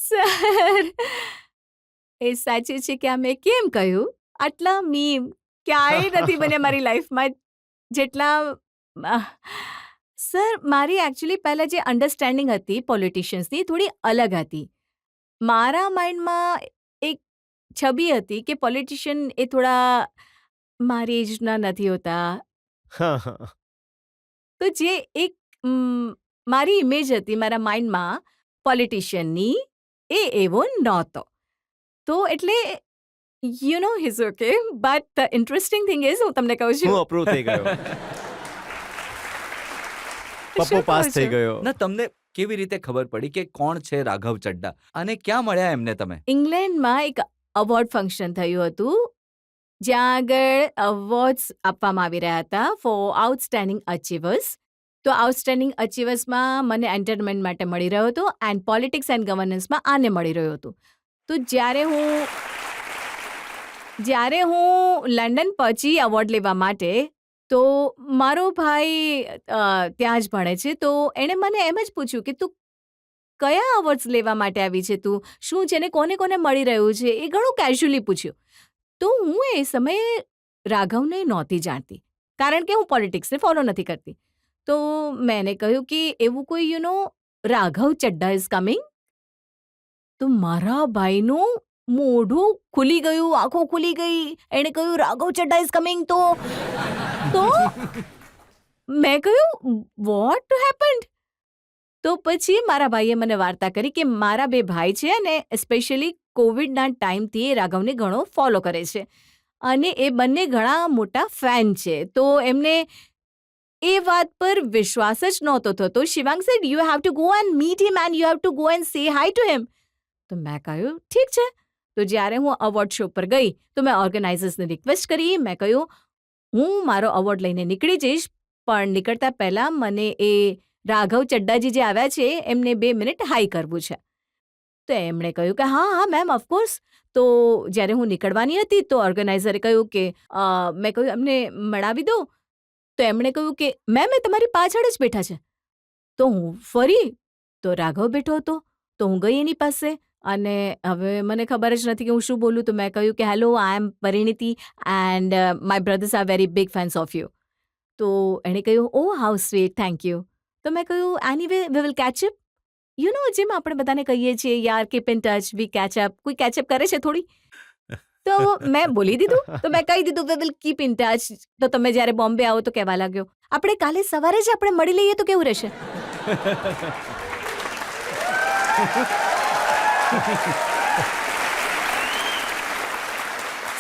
સર, એ સાચું છે કે આ મેં કેમ કહ્યું, આટલા મીમ ક્યાંય નથી બન્યા મારી લાઈફમાં જેટલા. સર, મારી એકચ્યુઅલી પહેલાં જે અન્ડરસ્ટેન્ડિંગ હતી પોલિટિશિયન્સની થોડી અલગ હતી. મારા માઇન્ડમાં એક છબી હતી કે પોલિટિશિયન એ થોડા મારી એજના નથી હોતા. તો જે એક મારી ઇમેજ હતી મારા માઇન્ડમાં પોલિટિશિયનની, એ એવો નહોતો. તો એટલે you know his okay, but the interesting thing is, હું તમને કહું હું છું. અપ્રૂવ થઈ ગયો. પપ્પો શું પાસ કહું થઈ છું? ગયો. ના, તમને કેવી રીતે ખબર પડી કે કોણ છે રાઘવ ચડ્ડા અને ક્યાં મળ્યા એમને તમે? ઇંગ્લેન્ડમાં એક અવોર્ડ ફંક્શન થયું હતું, જ્યાં આગળ અવોર્ડ્સ આપવામાં આવી રહ્યા હતા ફોર આઉટસ્ટેન્ડિંગ અચીવર્સ. તો આઉટસ્ટેન્ડિંગ અચીવર્સમાં મને એન્ટરટેનમેન્ટ માટે મળી રહ્યો હતો એન્ડ પોલિટિક્સ એન્ડ ગવર્નન્સમાં આને મળી રહ્યું હતું. તો જ્યારે હું લંડન પહોંચી અવોર્ડ લેવા માટે, તો મારો ભાઈ ત્યાં જ ભણે છે, તો એણે મને એમ જ પૂછ્યું કે તું કયા અવોર્ડ્સ લેવા માટે આવી છે, તું શું છે ને કોને કોને મળી રહ્યું છે, એ ઘણું કેઝ્યુઅલી પૂછ્યું. તો હું એ સમયે રાઘવને નહોતી જાણતી, કારણ કે હું પોલિટિક્સને ફોલો નથી કરતી. તો મેં એને કહ્યું કે એવું કોઈ રાઘવ ચડ્ડા ઇઝ કમિંગ. તો મારા ભાઈનું મોઢું ખુલી ગયું, આંખો ખુલી ગઈ. એણે કહ્યું રાઘવ ચડ્ડા ઇઝ કમિંગ. તો મેં કહ્યું વોટ હેપન્ડ. તો પછી મારા ભાઈએ મને વાર્તા કરી કે મારા બે ભાઈ છે અને સ્પેશિયલી કોવિડના ટાઈમથી એ રાઘવને ઘણો ફોલો કરે છે અને એ બંને ઘણા મોટા ફેન છે. તો એમને એ વાત પર વિશ્વાસ જ નહોતો થતો. Shivang said you have to go and meet him and you have to go and say hi to him. તો મેં કહ્યું ઠીક છે. તો જ્યારે હું અવોર્ડ શો પર ગઈ તો મેં ઓર્ગેનાઇઝર્સને રિક્વેસ્ટ કરી. મેં કહ્યું હું મારો અવોર્ડ લઈને નીકળી જઈશ, પણ નીકળતા પહેલાં મને એ રાઘવ ચડ્ડાજી જે આવ્યા છે એમને 2 મિનિટ હાઈ કરવું છે. તો એમણે કહ્યું કે હા હા મેમ ઓફકોર્સ. તો જ્યારે હું નીકળવાની હતી તો ઓર્ગેનાઇઝરે કહ્યું કે મેં કહ્યું એમને મળાવી દો. તો એમણે કહ્યું કે મેમ એ તમારી પાછળ જ બેઠા છે. તો હું ફરી તો રાઘવ બેઠો હતો. તો હું ગઈ એની પાસે અને હવે મને ખબર જ નથી કે હું શું બોલું. તો મેં કહ્યું કે hello I am Parineeti and my brothers are very big fans of you. તો એણે કહ્યું oh how sweet thank you. તો મેં કહ્યું anyway we will catch up. You know જેમ આપણે બધાને કહીએ છીએ યાર keep in touch we catch up. કોઈ કેચઅપ કરે છે થોડી? તો મેં બોલી દીધું. તો મેં કહી દીધું we will keep in touch. તો તમે જ્યારે બોમ્બે આવો તો કહેવા લાગ્યો આપણે કાલે સવારે જ આપણે મળી લઈએ તો કેવું રહેશે?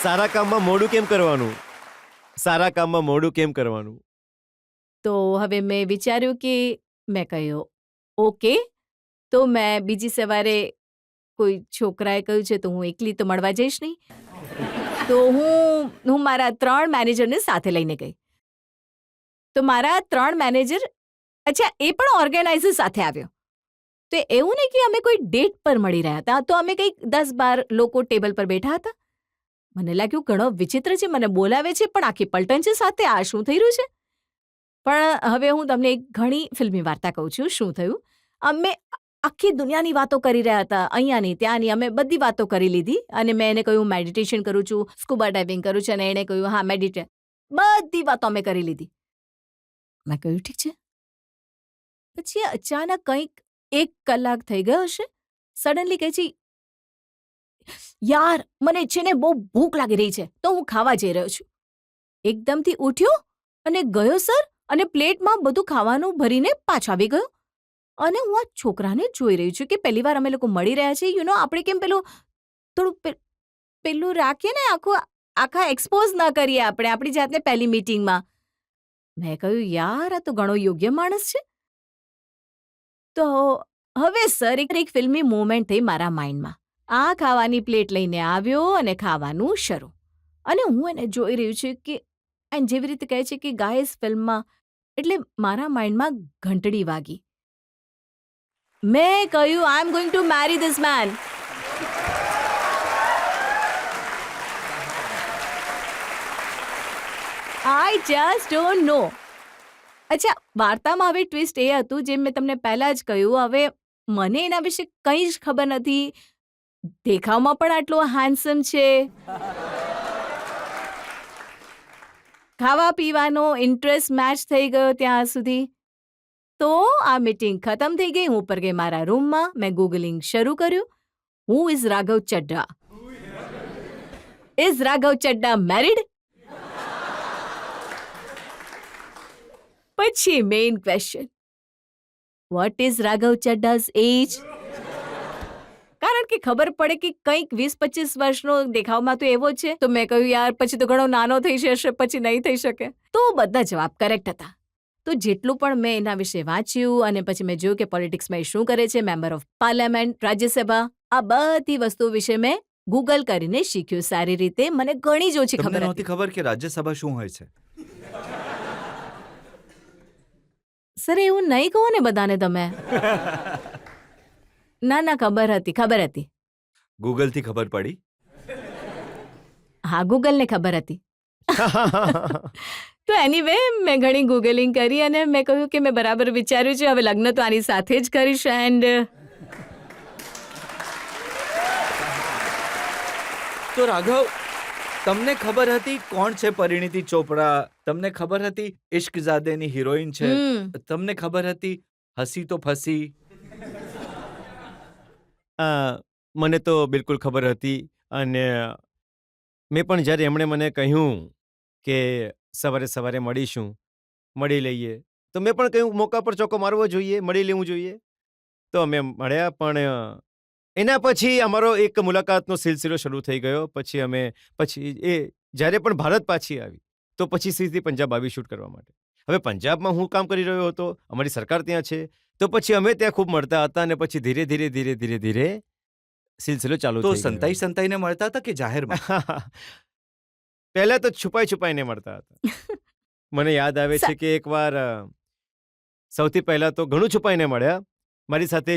સારા કામમાં મોડું કેમ કરવાનું? સારા કામમાં મોડું કેમ કરવાનું? તો હવે મેં વિચાર્યું કે મેં કહ્યું ઓકે. તો મેં બીજી સવારે કોઈ છોકરાએ કહ્યું છે તો હું એકલી તો મળવા જઈશ નહીં. તો હું મારા 3 મેનેજરને સાથે લઈને ગઈ. તો મારા 3 મેનેજર અચ્છા એ પણ ઓર્ગેનાઇઝર સાથે આવ્યો. તો એવું નહીં કે અમે કોઈ ડેટ પર મળી રહ્યા હતા. તો અમે કંઈક 10-12 લોકો ટેબલ પર બેઠા હતા. મને લાગ્યું ઘણો વિચિત્ર છે, મને બોલાવે છે પણ આખી પલટન છે સાથે, આ શું થઈ રહ્યું છે? પણ હવે હું તમને એક ઘણી ફિલ્મી વાર્તા કહું છું શું થયું. અમે આખી દુનિયાની વાતો કરી રહ્યા હતા, અહીંયાની ત્યાંની, અમે બધી વાતો કરી લીધી. અને મેં એને કહ્યું મેડિટેશન કરું છું, સ્કૂબા ડાઇવિંગ કરું છું, અને એણે કહ્યું હા મેડિટેટ. બધી વાતો અમે કરી લીધી. મેં કહ્યું ઠીક છે. પછી અચાનક કંઈક 1 કલાક થઈ ગયો હશે. સડનલી કહે છે યાર મને છે ને બહુ ભૂખ લાગી રહી છે તો હું ખાવા જઈ રહ્યો છું. એકદમથી ઉઠ્યો અને ગયો સર અને પ્લેટમાં બધું ખાવાનું ભરીને પાછો આવી ગયો. અને હું આ છોકરાને જોઈ રહી છું કે પહેલી વાર અમે લોકો મળી રહ્યા છીએ. યુ નો આપણે કેમ પેલું થોડું પેલું રાખીએ ને, આખા એક્સપોઝ ન કરીએ આપણે આપણી જાતને પહેલી મીટિંગમાં. મેં કહ્યું યાર આ તો ઘણો યોગ્ય માણસ છે. તો હવે સર એક ફિલ્મી મોમેન્ટ થઈ મારા માઇન્ડમાં. આ ખાવાની પ્લેટ લઈને આવ્યો અને ખાવાનું શરૂ. અને હું એને જોઈ રહ્યું છું કે એન્ડ જેવી રીતે કહે છે કે ગાયસ ફિલ્મમાં, એટલે મારા માઇન્ડમાં ઘંટડી વાગી. મેં કહ્યું I am going to marry this man. I just don't know. અચ્છા વાર્તામાં હવે ટ્વિસ્ટ એ હતું જેમ મેં તમને પહેલાં જ કહ્યું. હવે મને એના વિશે કંઈ જ ખબર નથી. દેખાવમાં પણ આટલો હેન્ડસમ છે, ખાવા પીવાનો ઇન્ટરેસ્ટ મેચ થઈ ગયો ત્યાં સુધી. તો આ મીટિંગ ખતમ થઈ ગઈ. હું ઉપર ગઈ મારા રૂમમાં. મેં ગૂગલિંગ શરૂ કર્યું. Who is Raghav Chadha? Is Raghav Chadha married? પછી main question, what is Raghav Chadha's age? કારણ કે ખબર પડે કે કંઈક 20-25 વર્ષનો દેખાવમાં તો એવો છે. તો મેં કહ્યું યાર પછી તો ઘણો નાનો થઈ જશે, પછી નહીં થઈ શકે. તો બધા જવાબ કરેક્ટ હતા. તો જેટલું પણ મેં એના વિશે વાંચ્યું અને પછી મેં જોયું કે પોલિટિક્સમાં એ શું કરે છે, મેમ્બર ઓફ પાર્લામેન્ટ, રાજ્યસભા, આ બધી વસ્તુઓ વિશે મેં ગૂગલ કરીને શીખ્યું સારી રીતે. મને ઘણી જ ઓછી તમને ખબર નહોતી હતી. ખબર કે રાજ્યસભા શું હોય છે? સર એવું નહીં કહો ને બધાને તમે. ના ખબર હતી. ગૂગલ થી ખબર પડી? હા ગૂગલને ખબર હતી. તો એનીવે મેં ઘણી ગૂગલિંગ કરી અને મેં કહ્યું કે મેં બરાબર વિચાર્યું છે, હવે લગ્ન તો આની સાથે જ કરીશ. એન્ડ તો રાઘવ, તમને ખબર હતી કોણ છે પરિણીતિ ચોપડા? તમને ખબર હતી ઇશ્કઝાદેની હિરોઈન છે? તમને ખબર હતી હસી તો ફસી? મને તો બિલકુલ ખબર હતી. અને મેં પણ જ્યારે એમણે મને કહ્યું કે સવારે મળીશું, મળી લઈએ, તો મેં પણ કહ્યું મોકા પર ચોકો મારવો જોઈએ, મળી લેવું જોઈએ. તો અમે મળ્યા. પણ એના પછી અમારો એક મુલાકાતનો સિલસિલો શરૂ થઈ ગયો. પછી એ જ્યારે પણ ભારત પાછી આવી તો પછી સીધી પંજાબ આવી શૂટ કરવા માટે. હવે પંજાબમાં હું કામ કરી રહ્યો હતો, અમારી સરકાર ત્યાં છે, તો પછી અમે ત્યાં ખૂબ મળતા હતા અને પછી ધીરે ધીરે ધીરે ધીરે ધીરે સિલસિલો ચાલુ તો થઈ ગયો. સંતાઈ સંતાઈને મળતા હતા કે જાહેરમાં? પહેલા તો છુપાઈ છુપાઈને મળતા હતા. મને યાદ આવે છે કે એકવાર સૌથી પહેલા તો ઘણું છુપાઈને મળ્યા. મારી સાથે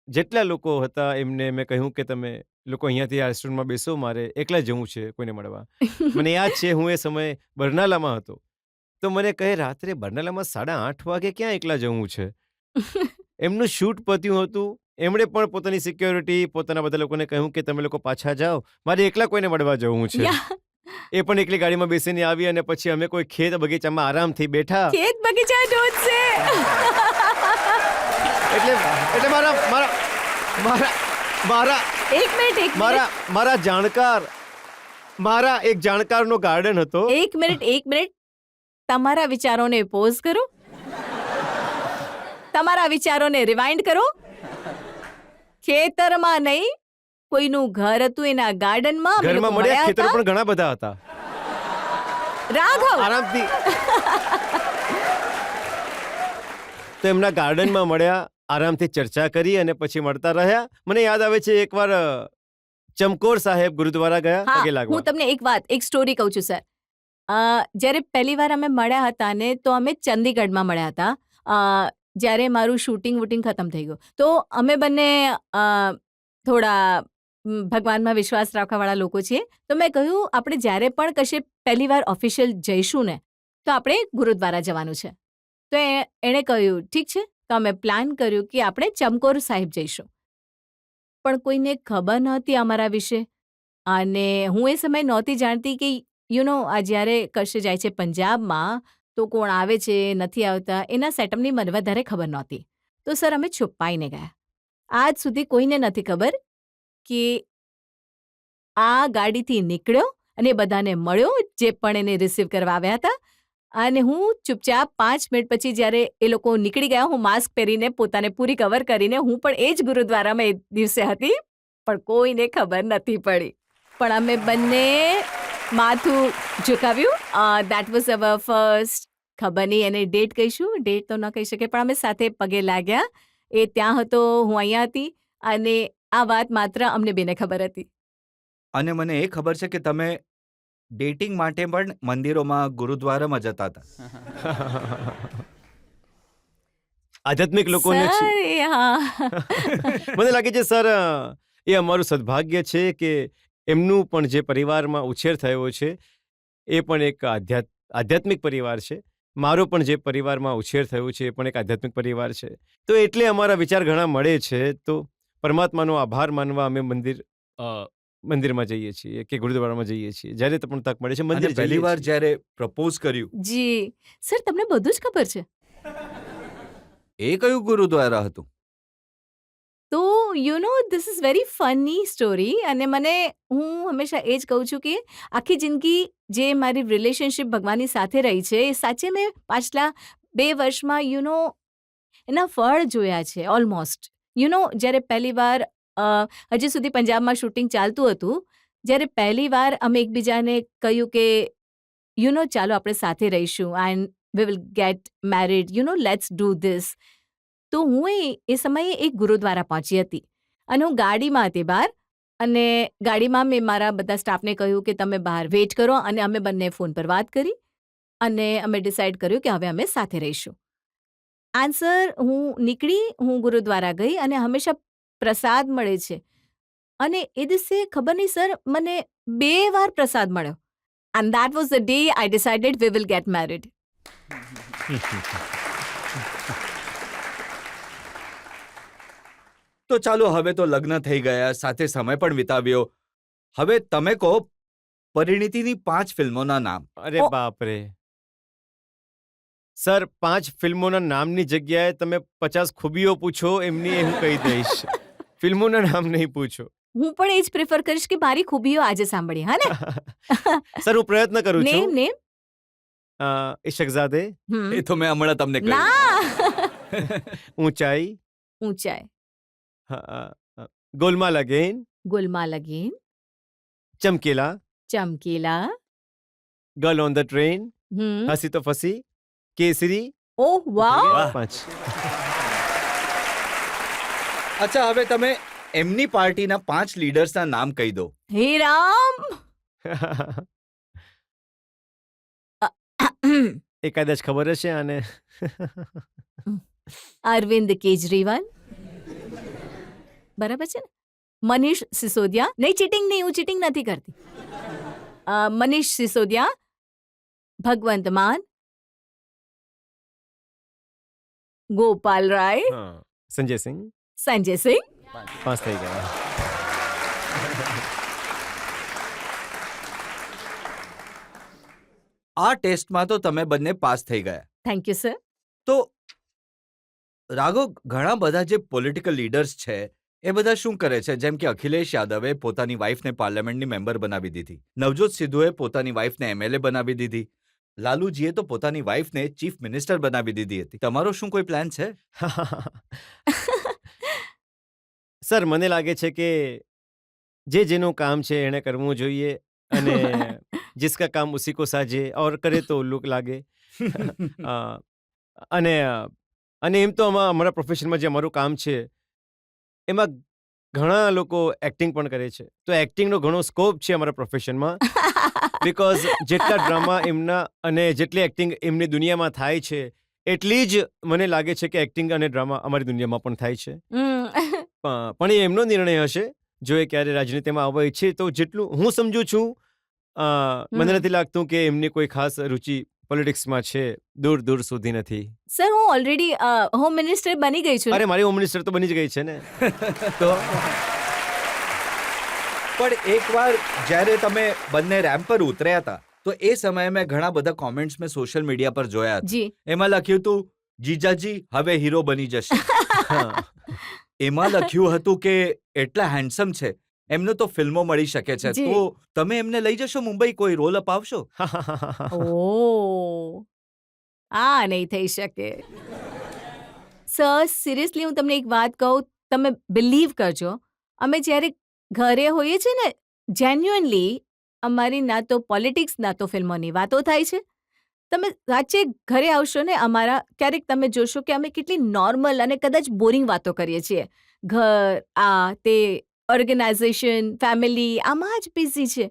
જેટલા લોકો હતા એમને મેં કહ્યું કે તમે લોકો અહીંયાથી આ રેસ્ટોરન્ટમાં બેસો, મારે એકલા જવું છે કોઈને મળવા. મને યાદ છે હું એ સમયે બરનાલામાં હતો. તો મને કહે રાત્રે બરનાલામાં 8:30 વાગે ક્યાં એકલા જવું છે? એમનું શૂટ પત્યું હતું. એમણે પણ પોતાની સિક્યોરિટી પોતાના બધા લોકોને કહ્યું કે તમે લોકો પાછા જાઓ, મારે એકલા કોઈને મળવા જવું છે. યા, એ પણ એકલી ગાડીમાં બેસીને આવી અને પછી અમે કોઈ ખેત બગીચામાં આરામથી બેઠા. ખેત બગીચા ડોટ છે. એટલે મારા મારા મારા મારા એક મિનિટ મારા મારા એક જાણકારનો ગાર્ડન હતો. એક મિનિટ તમારા વિચારોને પોઝ કરો, તમારા વિચારોને રિવાઇન્ડ કરો. ખેતરમાં નહીં, કોઈનું ઘર હતું એના ગાર્ડનમાં અમે ઘરમાં લોકો મળ્યા, મળ્યા ખેતરો હતા. પણ ઘણા બધા હતા. રાઘવ, આરામથી તો એમના ગાર્ડનમાં મળ્યા, આરામથી ચર્ચા કરી અને પછી મળતા રહ્યા. મને યાદ આવે છે એકવાર ચમકોર સાહેબ ગુરુદ્વારા ગયા હા, પગે હું લાગવા. તમને એક સ્ટોરી કહું છું સર. જ્યારે પહેલી વાર અમે મળ્યા હતા ને તો અમે ચંદીગઢમાં મળ્યા હતા. જ્યારે મારું શૂટિંગ વૂટિંગ ખતમ થઈ ગયું તો અમે બંને થોડા ભગવાનમાં વિશ્વાસ રાખવાવાળા લોકો છીએ. તો મેં કહ્યું આપણે જ્યારે પણ કશે પહેલી વાર ઓફિશિયલ જઈશું ને તો આપણે ગુરુદ્વારા જવાનું છે. તો એણે કહ્યું ઠીક છે. તો અમે પ્લાન કર્યું કે આપણે ચમકોર સાહેબ જઈશું. પણ કોઈને ખબર નહોતી અમારા વિશે અને હું એ સમયે નહોતી જાણતી કે આ જ્યારે કશે જાય છે પંજાબમાં તો કોણ આવે છે નથી આવતા એના સેટઅપની મને વધારે ખબર નહોતી. તો સર અમે છુપાઈને ગયા. આજ સુધી કોઈને નથી ખબર કે આ ગાડીથી નીકળ્યો અને બધાને મળ્યો જે પણ એને રિસીવ કરવા આવ્યા હતા. અને હું ચૂપચાપ 5 મિનિટ પછી જ્યારે એ લોકો નીકળી ગયા, હું માસ્ક પહેરીને પોતાને પૂરી કવર કરીને હું પણ એ જ ગુરુદ્વારામાં એ દિવસે હતી, પણ કોઈને ખબર નથી પડી. પણ અમે બંને માથું ઝુકાવ્યું. દેટ વોઝ અવર ફર્સ્ટ, ખબર નહીં એને ડેટ કહીશું, ડેટ તો ન કહી શકે, પણ અમે સાથે પગે લાગ્યા. એ ત્યાં હતો, હું અહીંયા હતી અને આ વાત માત્ર અમને બેને ખબર હતી. અને મને એ ખબર છે કે તમે ડેટિંગ માટે પણ મંદિરોમાં ગુરુદ્વારામાં જતા હતા. આધ્યાત્મિક લોકોને સર, હા. મને લાગે છે સર એ અમારું સદભાગ્ય છે કે એમનું પણ જે પરિવારમાં ઉછેર થયો છે એ પણ એક આધ્યાત્મિક પરિવાર છે. મારો પણ જે પરિવારમાં ઉછેર થયો છે એ પણ એક આધ્યાત્મિક પરિવાર છે. તો એટલે અમારા વિચાર ઘણા મળે છે. તો પરમાત્માનો આભાર માનવા અમે મંદિરમાં જઈએ છીએ કે ગુરુદ્વારામાં જઈએ છીએ. જ્યારે પણ તક મળે છે મંદિર અને પહેલી વાર જ્યારે પ્રપોઝ કર્યું જી સર, તમને બધું જ ખબર છે. એ કયું ગુરુદ્વારા હતું? તો this is very funny story. અને હું હંમેશા એ જ કહું છું કે આખી જિંદગી જે મારી રિલેશનશિપ ભગવાનની સાથે રહી છે એ સાચે મેં પાછલા 2 વર્ષમાં એના ફળ જોયા છે ઓલમોસ્ટ. જ્યારે પહેલી વાર હજી સુધી પંજાબમાં શૂટિંગ ચાલતું હતું, જ્યારે પહેલી વાર અમે એકબીજાને કહ્યું કે ચાલો આપણે સાથે રહીશું and we will get married, let's do this. તો હું એ સમયે એક ગુરુદ્વારા પહોંચી હતી અને હું ગાડીમાં હતી બહાર, અને ગાડીમાં મેં મારા બધા સ્ટાફને કહ્યું કે તમે બહાર વેઇટ કરો, અને અમે બંને ફોન પર વાત કરી અને અમે ડિસાઇડ કર્યું કે હવે અમે સાથે રહીશું. આન્સર, હું ગુરુદ્વારા ગઈ અને હંમેશા પ્રસાદ મળે છે અને એ દિવસે ખબર નહીં સર મને 2 વાર પ્રસાદ મળ્યો and that was the day I decided we will get married. તો ચાલો, હવે તો લગ્ન થઈ ગયા, સાથે સમય પણ વિતાવ્યો. હવે તમે કહો પરિણીતિની 5 ફિલ્મોના નામ. અરે બાપ રે સર, 5 ફિલ્મોના નામની જગ્યાએ તમે 50 ખૂબીઓ પૂછો એમની હું કહી દઈશ. ફિલ્મોના નામ નહીં પૂછો. હું પણ એ જ પ્રિફર કરીશ કે મારી ખૂબીઓ આજે સાંભળી. હા ને? સર, હું પ્રયત્ન કરું છું. નેમ ઇશકઝાદે, એ તો મેં હમણાં તમને કહ્યું. ના. ઊંચાઈ, ઊંચાઈ, Golmaal again, Golmaal again, Chamkila, Chamkila, girl on the train, હમ, હસી તો ફસી, કેસરી ઓહ વાવ 5. અચ્છા, હવે તમે એમની પાર્ટીના 5 લીડર્સના નામ કહી દો. હે રામ. એકાદ જ ખબર હશે આને. અરવિંદ કેજરીવાલ, બરાબર છે ને? મનીષ સિસોદિયા, નહીં ચીટિંગ નહીં, હું ચીટિંગ નથી કરતી. મનીષ સિસોદિયા, ભગવંત માન, ગોપાલ રાય, હા, સંજય સિંહ. સંજય સિંહ. 5 થઈ ગયા. આ ટેસ્ટમાં તો તમે બંને પાસ થઈ ગયા. Thank you sir. તો રાઘવ, ઘણા બધા જે પોલિટિકલ લીડર્સ છે એ બધા શું કરે છે? જેમ કે અખિલેશ યાદવે પોતાની વાઇફને પાર્લામેન્ટની મેમ્બર બનાવી દીધી, નવજોત સિદ્ધુએ પોતાની વાઇફને એમએલએ બનાવી દીધી, લાલુજીએ તો પોતાની વાઇફને ચીફ મિનિસ્ટર બનાવી દીધી હતી. તમારો શું કોઈ પ્લાન છે? સર, મને લાગે છે કે જે જેનું કામ છે એણે કરવું જોઈએ, અને જિસકા કામ ઉસી કો સાજે, ઓર કરે તો ઉલ્લુ લાગે. અ, અને એમ તો અમારા પ્રોફેશનમાં જે અમારું કામ છે એમાં ઘણા લોકો એક્ટિંગ પણ કરે છે, તો એક્ટિંગનો ઘણો સ્કોપ છે અમારા પ્રોફેશનમાં. બિકોઝ જેટલા ડ્રામા એમના અને જેટલી એક્ટિંગ એમની દુનિયામાં થાય છે, એટલી જ મને લાગે છે કે એક્ટિંગ અને ડ્રામા અમારી દુનિયામાં પણ થાય છે. પણ એ એમનો નિર્ણય હશે. જો એ ક્યારે રાજનીતિમાં આવવા ઈચ્છે તો જેટલું હું સમજુ છું, મને નથી લાગતું કે એમની કોઈ ખાસ રુચિ પોલિટિક્સમાં છે. દૂર દૂર સુધી નથી. સર, હું ઓલરેડી હોમ મિનિસ્ટર બની ગઈ છું. અરે, મારી હોમ મિનિસ્ટર તો બની જ ગઈ છે ને. તો પણ એકવાર જ્યારે તમે બંને રેમ્પ પર ઉતર્યા હતા તો એ સમયે મેં ઘણા બધા કોમેન્ટ્સ મેં સોશિયલ મીડિયા પર જોયા હતા. જી. એમાં લખ્યું હતું, જીજાજી હવે હીરો બની જશે. હા. એમાં લખ્યું હતું કે એટલા હેન્ડસમ છે, એમને તો ફિલ્મો મળી શકે છે, જી. તો તમે એમને લઈ જશો મુંબઈ, કોઈ રોલ અપાવશો? ઓ, આ નહીં થઈ શકે. સર, સિરિયસલી હું તમને એક વાત કહું, તમે બિલીવ કરજો, અમે જ્યારે ઘરે હોઈએ છીએ ને, જેન્યુઅનલી અમારી ના તો પોલિટિક્સ ના તો ફિલ્મોની વાતો થાય છે. તમે સાચે ઘરે આવશો ને અમારા, ક્યારેક તમે જોશો કે અમે કેટલી નોર્મલ અને કદાચ બોરિંગ વાતો કરીએ છીએ. ઘર, આ તે, ઓર્ગેનાઇઝેશન, ફેમિલી, આમાં જ બિઝી છે.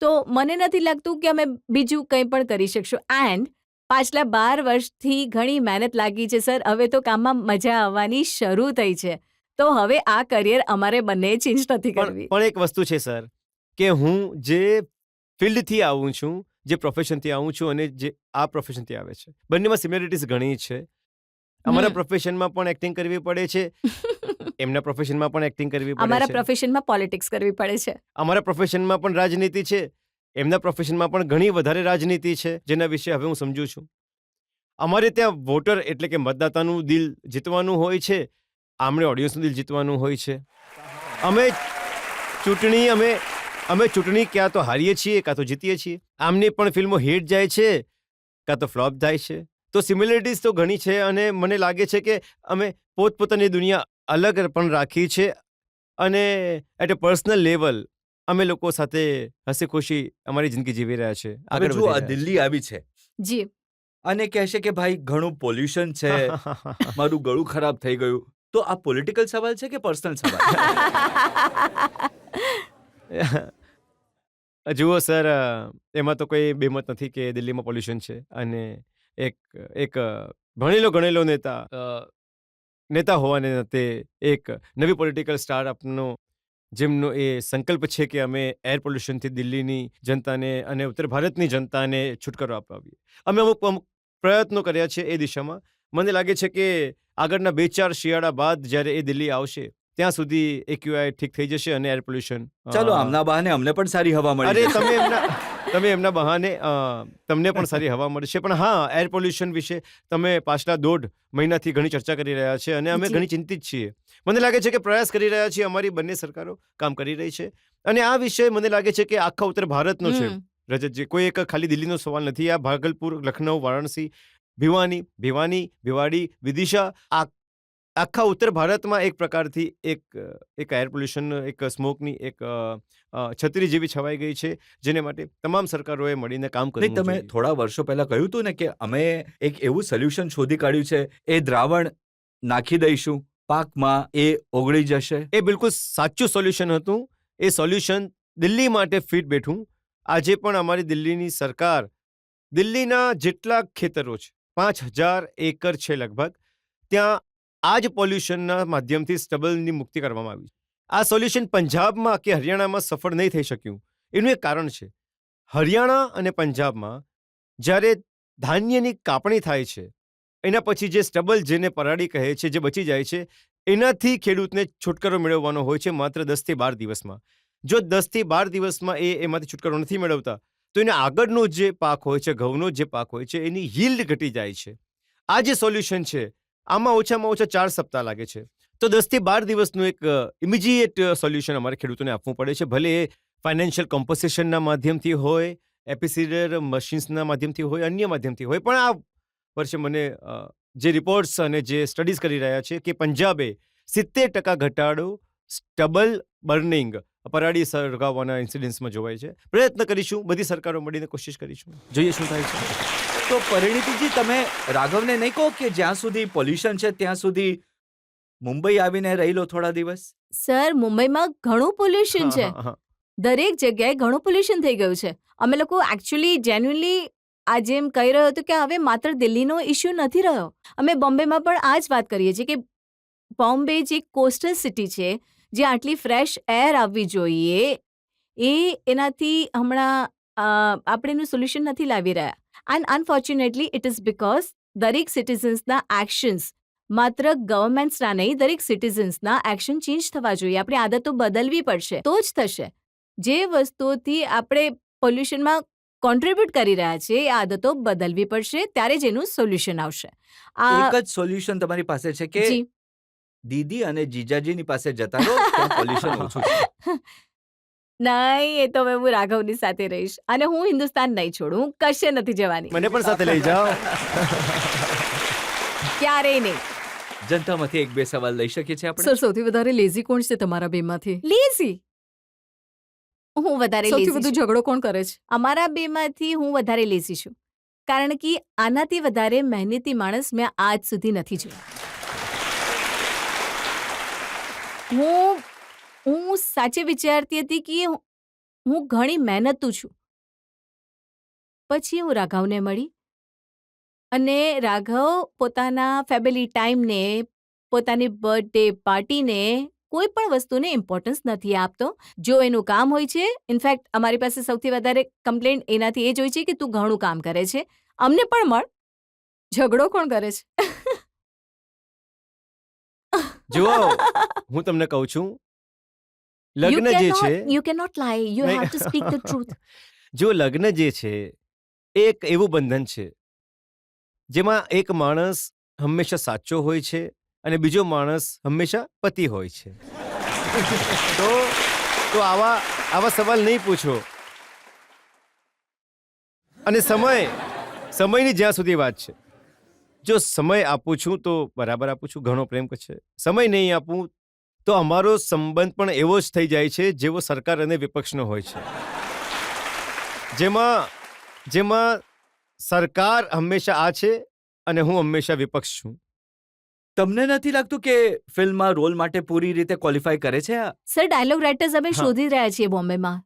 તો મને નથી લાગતું કે અમે બીજું કંઈ પણ કરી શકશું. એન્ડ પાછલા 12 વર્ષથી ઘણી મહેનત લાગી છે સર. હવે તો કામમાં મજા આવવાની શરૂ થઈ છે. તો હવે આ કરિયર અમારે બંને ચેન્જ નથી કરવી. પણ એક વસ્તુ છે સર, કે હું જે ફિલ્ડથી આવું છું, જે પ્રોફેશનથી આવું છું અને જે આ પ્રોફેશનથી આવે છે, બંનેમાં સિમિલરિટીઝ ઘણી છે. અમારા પ્રોફેશનમાં પણ એક્ટિંગ કરવી પડે છે, એમના પ્રોફેશનમાં પણ એક્ટિંગ કરવી પડે અમારા છે. પ્રોફેશનમાં પોલિટિક્સ કરવી પડે છે. અમારા પ્રોફેશનમાં પણ રાજનીતિ છે, એમના પ્રોફેશનમાં પણ ઘણી વધારે રાજનીતિ છે, જેના વિશે હવે હું સમજુ છું. અમારે ત્યાં વોટર એટલે કે મતદાતાનું દિલ જીતવાનું હોય છે, આમણે ઓડિયન્સનું દિલ જીતવાનું હોય છે. અમે ચૂંટણી ક્યાં તો હારીએ છીએ કાં તો જીતીએ છીએ. આમની પણ ફિલ્મો હિટ જાય છે કાં તો ફ્લોપ થાય છે. તો સિમિલરિટીઝ તો ઘણી છે, અને મને લાગે છે કે અમે પોતપોતાની દુનિયા અલગ પણ રાખી છે, અને એટ એ પર્સનલ લેવલ અમે લોકો સાથે હસી ખુશી અમારી જિંદગી જીવી રહ્યા છે. હવે આગળ જો વધી આ રહ્યા છે. દિલ્હી આવી છે જી. અને કહેશે કે ભાઈ ઘણું પોલ્યુશન છે, મારું ગળું ખરાબ થઈ ગયું, તો આ પોલિટિકલ સવાલ છે કે પર્સનલ સવાલ? જુઓ સર, એમાં તો કોઈ બેમત નથી કે દિલ્હીમાં પોલ્યુશન છે, અને એક ગણેલો નેતા હોવાને નાતે એક નવી પોલિટિકલ સ્ટાર્ટઅપનો જેમનો એ સંકલ્પ છે કે અમે એર પોલ્યુશનથી દિલ્હીની જનતાને અને ઉત્તર ભારતની જનતાને છુટકારો અપાવીએ. અમે અમુક પ્રયત્નો કર્યા છે એ દિશામાં. મને લાગે છે કે આગળના 2-4 શિયાળા બાદ જ્યારે એ દિલ્હી આવશે ત્યાં સુધી AQI ઠીક થઈ જશે અને એર પોલ્યુશન. ચાલો, આમના બહાને અમને પણ સારી હવા મળી અરે, જશે. તમે એમના બહાને તમને પણ સારી હવા મળશે. પણ હા, એર પોલ્યુશન વિશે તમે પાછલા 1.5 મહિનાથી ઘણી ચર્ચા કરી રહ્યા છે, અને અમે જી. ઘણી ચિંતિત છીએ. મને લાગે છે કે પ્રયાસ કરી રહ્યા છીએ, અમારી બંને સરકારો કામ કરી રહી છે, અને આ વિષય મને લાગે છે કે આખા ઉત્તર ભારતનો છે. રજતજી, કોઈ એક ખાલી દિલ્હીનો સવાલ નથી. આ ભાગલપુર, લખનઉ, વારાણસી, ભિવાની, ભિવાડી, વિદિશા, આ આખા ઉત્તર ભારતમાં એક પ્રકારથી એક એર પોલ્યુશન, એક સ્મોકની એક છત્રી જેવી છવાઈ ગઈ છે, જેને માટે તમામ સરકારોએ મળીને કામ નહીં, કરવું તમે જોઈએ. થોડા વર્ષો પહેલા કહ્યું હતું ને કે અમે એક એવું સોલ્યુશન શોધી કાઢ્યું છે, એ દ્રાવણ નાખી દઈશું પાકમાં, એ ઓગળી જશે. એ બિલકુલ સાચું સોલ્યુશન હતું. એ સોલ્યુશન દિલ્હી માટે ફિટ બેઠું. આજે પણ અમારી દિલ્હીની સરકાર દિલ્હીના જેટલા ખેતરો છે, 5,000 એકર છે લગભગ, ત્યાં આ જ પોલ્યુશનના માધ્યમથી સ્ટબલની મુક્તિ કરવામાં આવી. આ સોલ્યુશન પંજાબમાં કે હરિયાણામાં સફળ નહીં થઈ શક્યું. એનું એક કારણ છે. હરિયાણા અને પંજાબમાં જ્યારે ધાન્યની કાપણી થાય છે, એના પછી જે સ્ટબલ, જેને પરાળી કહે છે, જે બચી જાય છે, એનાથી ખેડૂતને છુટકારો મેળવવાનો હોય છે માત્ર 10 થી 12 દિવસમાં. જો 10 થી 12 દિવસમાં એમાંથી છુટકારો નથી મેળવતા, તો એને આગળનો જે પાક હોય છે, ઘઉંનો જે પાક હોય છે, એની યીલ્ડ ઘટી જાય છે. આ જે સોલ્યુશન છે, આમાં ઓછામાં ઓછા 4 સપ્તાહ લાગે છે. તો 10 થી 12 દિવસનું એક ઇમિડિયેટ સોલ્યુશન અમારે ખેડૂતોને આપવું પડે છે. ભલે એ ફાઇનાન્શિયલ કોમ્પન્સેશનના માધ્યમથી હોય, એપિસીડર મશીન્સના માધ્યમથી હોય, અન્ય માધ્યમથી હોય. પણ આ વર્ષે મને જે રિપોર્ટ્સ અને જે સ્ટડીઝ કરી રહ્યા છે કે પંજાબે 70% ઘટાડો સ્ટબલ બર્નિંગ, પરાળી સળગાવવાના ઇન્સિડન્ટ્સમાં જોવાય છે. પ્રયત્ન કરીશું, બધી સરકારો મળીને કોશિશ કરીશું, જોઈએ શું થાય છે. તો પરિણીતિજી, તમે રાઘવને નહીં કહો કે જ્યાં સુધી પોલ્યુશન છે ત્યાં સુધી મુંબઈ આવીને રહી લો થોડા દિવસ? સર, મુંબઈમાં ઘણું પોલ્યુશન છે. હા, હા. દરેક જગ્યાએ ઘણું પોલ્યુશન થઈ ગયું છે. અમે લોકો એકચ્યુઅલી જેન્યુઅલી આ જેમ કહી રહ્યો હતો કે હવે માત્ર દિલ્હીનો ઇશ્યુ નથી રહ્યો. અમે બોમ્બેમાં પણ આ જ વાત કરીએ છીએ કે બોમ્બે જે કોસ્ટલ સિટી છે, જે આટલી ફ્રેશ એર આવવી જોઈએ, એનાથી હમણાં આપણે એનું સોલ્યુશન નથી લાવી રહ્યા. And unfortunately it is because દરેક સિટીઝન્સના એક્શન્સ, માત્ર ગવર્મેન્ટ્સના નહીં, દરેક સિટીઝન્સના એક્શન ચેન્જ થવા જોઈએ. આપણી આદતો બદલવી પડશે, તો જ થશે. જે વસ્તુઓથી આપણે પોલ્યુશનમાં કોન્ટ્રીબ્યુટ કરી રહ્યા છીએ, એ આદતો બદલવી પડશે, ત્યારે જ એનું સોલ્યુશન આવશે. એક જ સોલ્યુશન તમારી પાસે છે કે જી. દીદી અને જીજાજીની પાસે જતા રહો, ત્યાં પોલ્યુશન ઓછું છે. નહીં, એ તો હવે હું રાઘવની સાથે રહીશ, અને હું હિન્દુસ્તાન નહીં છોડું. હું કશે નથી જવાની, મને પણ સાથે લઈ જાઓ. ક્યારેય નહીં. જનતામાંથી એક બે સવાલ લઈ શકીએ છીએ આપણે? સર, સૌથી વધારે લેઝી કોણ છે તમારા બેમાંથી? લેઝી? હું વધારે સૌથી લેઝી વધુ છું. ઝઘડો કોણ કરે છે? અમારા બેમાંથી હું વધારે લેઝી છું, કારણ કે આનાથી વધારે મહેનતી માણસ મેં આજ સુધી નથી જોયો. હું સાચે વિચારતી હતી કે હું ઘણી મહેનતું છું. પછી હું રાઘવને મળી, અને રાઘવ પોતાના ફેમિલી ટાઈમને, પોતાની બર્થડે પાર્ટીને, કોઈ પણ વસ્તુને ઇમ્પોર્ટન્સ નથી આપતો. જો એનું કામ હોય છે, ઇનફેક્ટ અમારી પાસે સૌથી વધારે કમ્પ્લેન્ટ એનાથી એ જ હોય છે કે તું ઘણું કામ કરે છે, અમને પણ મળ. ઝઘડો કોણ કરે છે? જુઓ, હું તમને કહું છું, લગ્ન જે છે, યુ કેન નોટ લાય, યુ નહીં. Have to speak the truth. જો લગ્ન જે છે, એ એક એવું બંધન છે જેમાં એક માણસ હંમેશા સાચો હોય છે અને બીજો માણસ હંમેશા પતિ હોય છે. તો આવા સવાલ નહીં પૂછો. અને સમયની જ્યાં સુધી વાત છે, જો સમય આપું છું તો બરાબર આપું છું, ઘણો પ્રેમ છે. સમય નહીં આપું તો અમારો સંબંધ પણ એવો જ થઈ જાય છે જેવો સરકાર અને વિપક્ષનો હોય છે, જેમાં સરકાર હંમેશા આ છે અને હું હંમેશા વિપક્ષ છું. તમને નથી લાગતું કે ફિલ્મમાં રોલ માટે પૂરી રીતે ક્વોલિફાય કરે છે આ? સર, ડાયલોગ રાઇટર્સ અમે હા. શોધી રહ્યા છીએ બોમ્બેમાં,